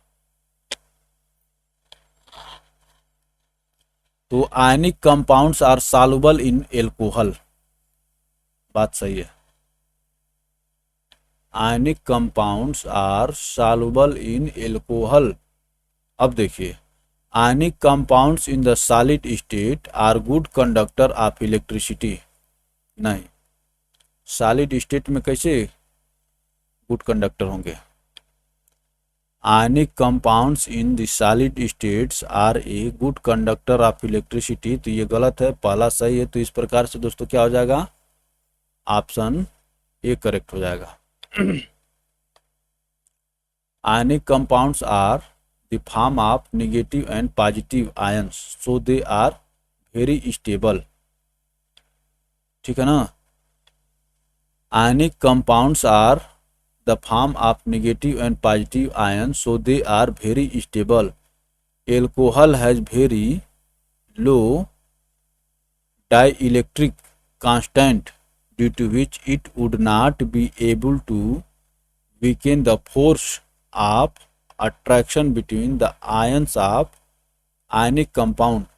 तो ionic compounds are soluble in alcohol, बात सही है। Ionic compounds are soluble in alcohol. अब देखिए ionic compounds in the solid state are good conductor of electricity, नहीं, सॉलिड स्टेट में कैसे गुड कंडक्टर होंगे। Ionic compounds in the solid states are a good conductor of electricity, तो ये गलत है, पहला सही है। तो इस प्रकार से दोस्तों क्या हो जाएगा, ऑप्शन ए करेक्ट हो जाएगा। Ionic compounds are the form of negative and positive ions, so they are very stable, ठीक है ना। Ionic compounds are the form of negative and positive ions, so they are very stable. Alcohol has very low dielectric constant, due to which it would not be able to weaken the force of attraction between the ions of ionic compound.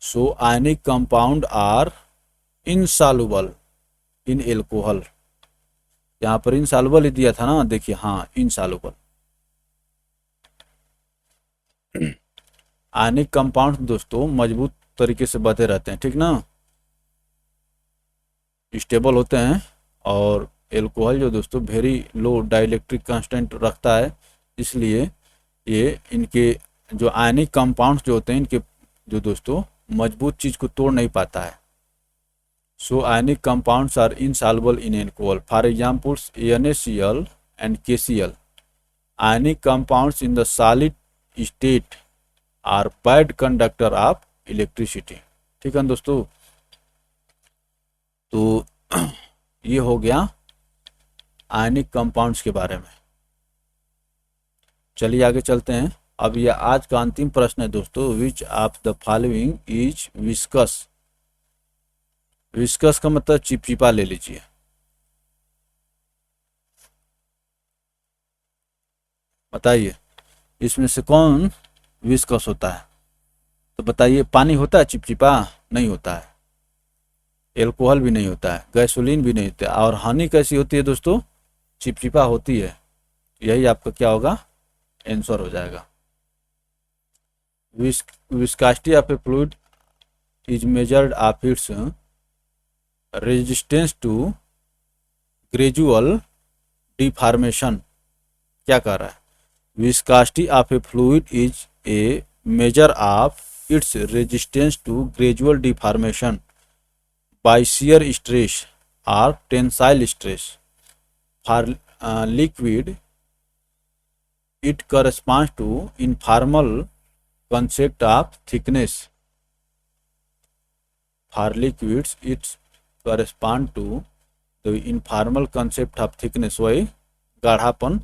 So ionic compound are insoluble in alcohol. यहाँ पर insoluble ही दिया था ना, देखिए हाँ insoluble. Ionic compound दोस्तों मजबूत तरीके से बंधे रहते हैं, ठीक ना, स्टेबल होते हैं। और एल्कोहल जो दोस्तों वेरी लो डाइलेक्ट्रिक कांस्टेंट रखता है, इसलिए ये इनके जो आयनिक कंपाउंड्स जो होते हैं इनके जो दोस्तों मजबूत चीज़ को तोड़ नहीं पाता है। So ionic compounds are insoluble in alcohol. For examples, NaCl and KCl. Ionic compounds in the solid state are bad conductor of electricity. ठीक है दोस्तों, तो ये हो गया आयनिक कंपाउंड्स के बारे में। चलिए आगे चलते हैं। अब यह आज का अंतिम प्रश्न है दोस्तों, विच of the following is viscous. Viscous का मतलब चिपचिपा ले लीजिए। बताइए इसमें से कौन विस्कस होता है, तो बताइए। पानी होता है चिपचिपा? नहीं होता है। एल्कोहल भी नहीं होता है, गैसोलीन भी नहीं होता है। और हनी कैसी होती है दोस्तों? चिपचिपा होती है। यही आपका क्या होगा, आंसर हो जाएगा। Viscosity of a fluid is measured of its resistance to gradual deformation. क्या कह रहा है, viscosity of a fluid is a measure of its resistance to gradual deformation by shear stress और tensile stress. For liquid it corresponds to informal concept of thickness. For liquids it correspond to the informal concept of thickness, वही गाढ़ापन।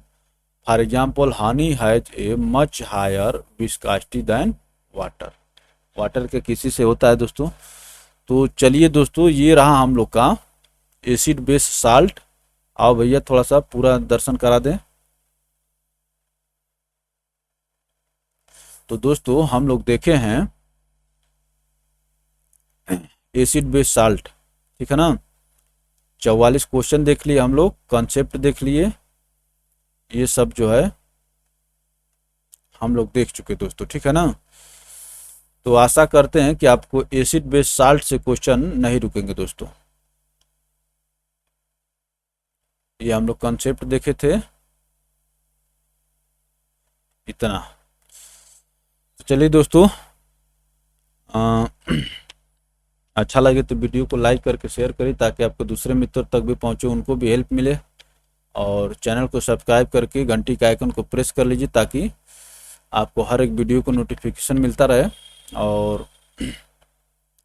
For example honey has a much higher viscosity than water. Water के किसी से होता है दोस्तों। तो चलिए दोस्तों, ये रहा हम लोग का एसिड बेस साल्ट। आओ भैया थोड़ा सा पूरा दर्शन करा दें। तो दोस्तों हम लोग देखे हैं एसिड बेस साल्ट, ठीक है ना। 44 क्वेश्चन देख लिए हम लोग, कॉन्सेप्ट देख लिए, ये सब जो है हम लोग देख चुके दोस्तों, ठीक है ना। तो आशा करते हैं कि आपको एसिड बेस साल्ट से क्वेश्चन नहीं रुकेंगे दोस्तों। ये हम लोग कॉन्सेप्ट देखे थे, इतना। तो चलिए दोस्तों, अच्छा लगे तो वीडियो को लाइक करके शेयर करें ताकि आपको दूसरे मित्र तक भी पहुंचे, उनको भी हेल्प मिले। और चैनल को सब्सक्राइब करके घंटी के आइकन को प्रेस कर लीजिए ताकि आपको हर एक वीडियो को नोटिफिकेशन मिलता रहे। और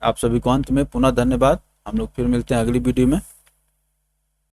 आप सभी को अंत में पुनः धन्यवाद। हम लोग फिर मिलते हैं अगली वीडियो में।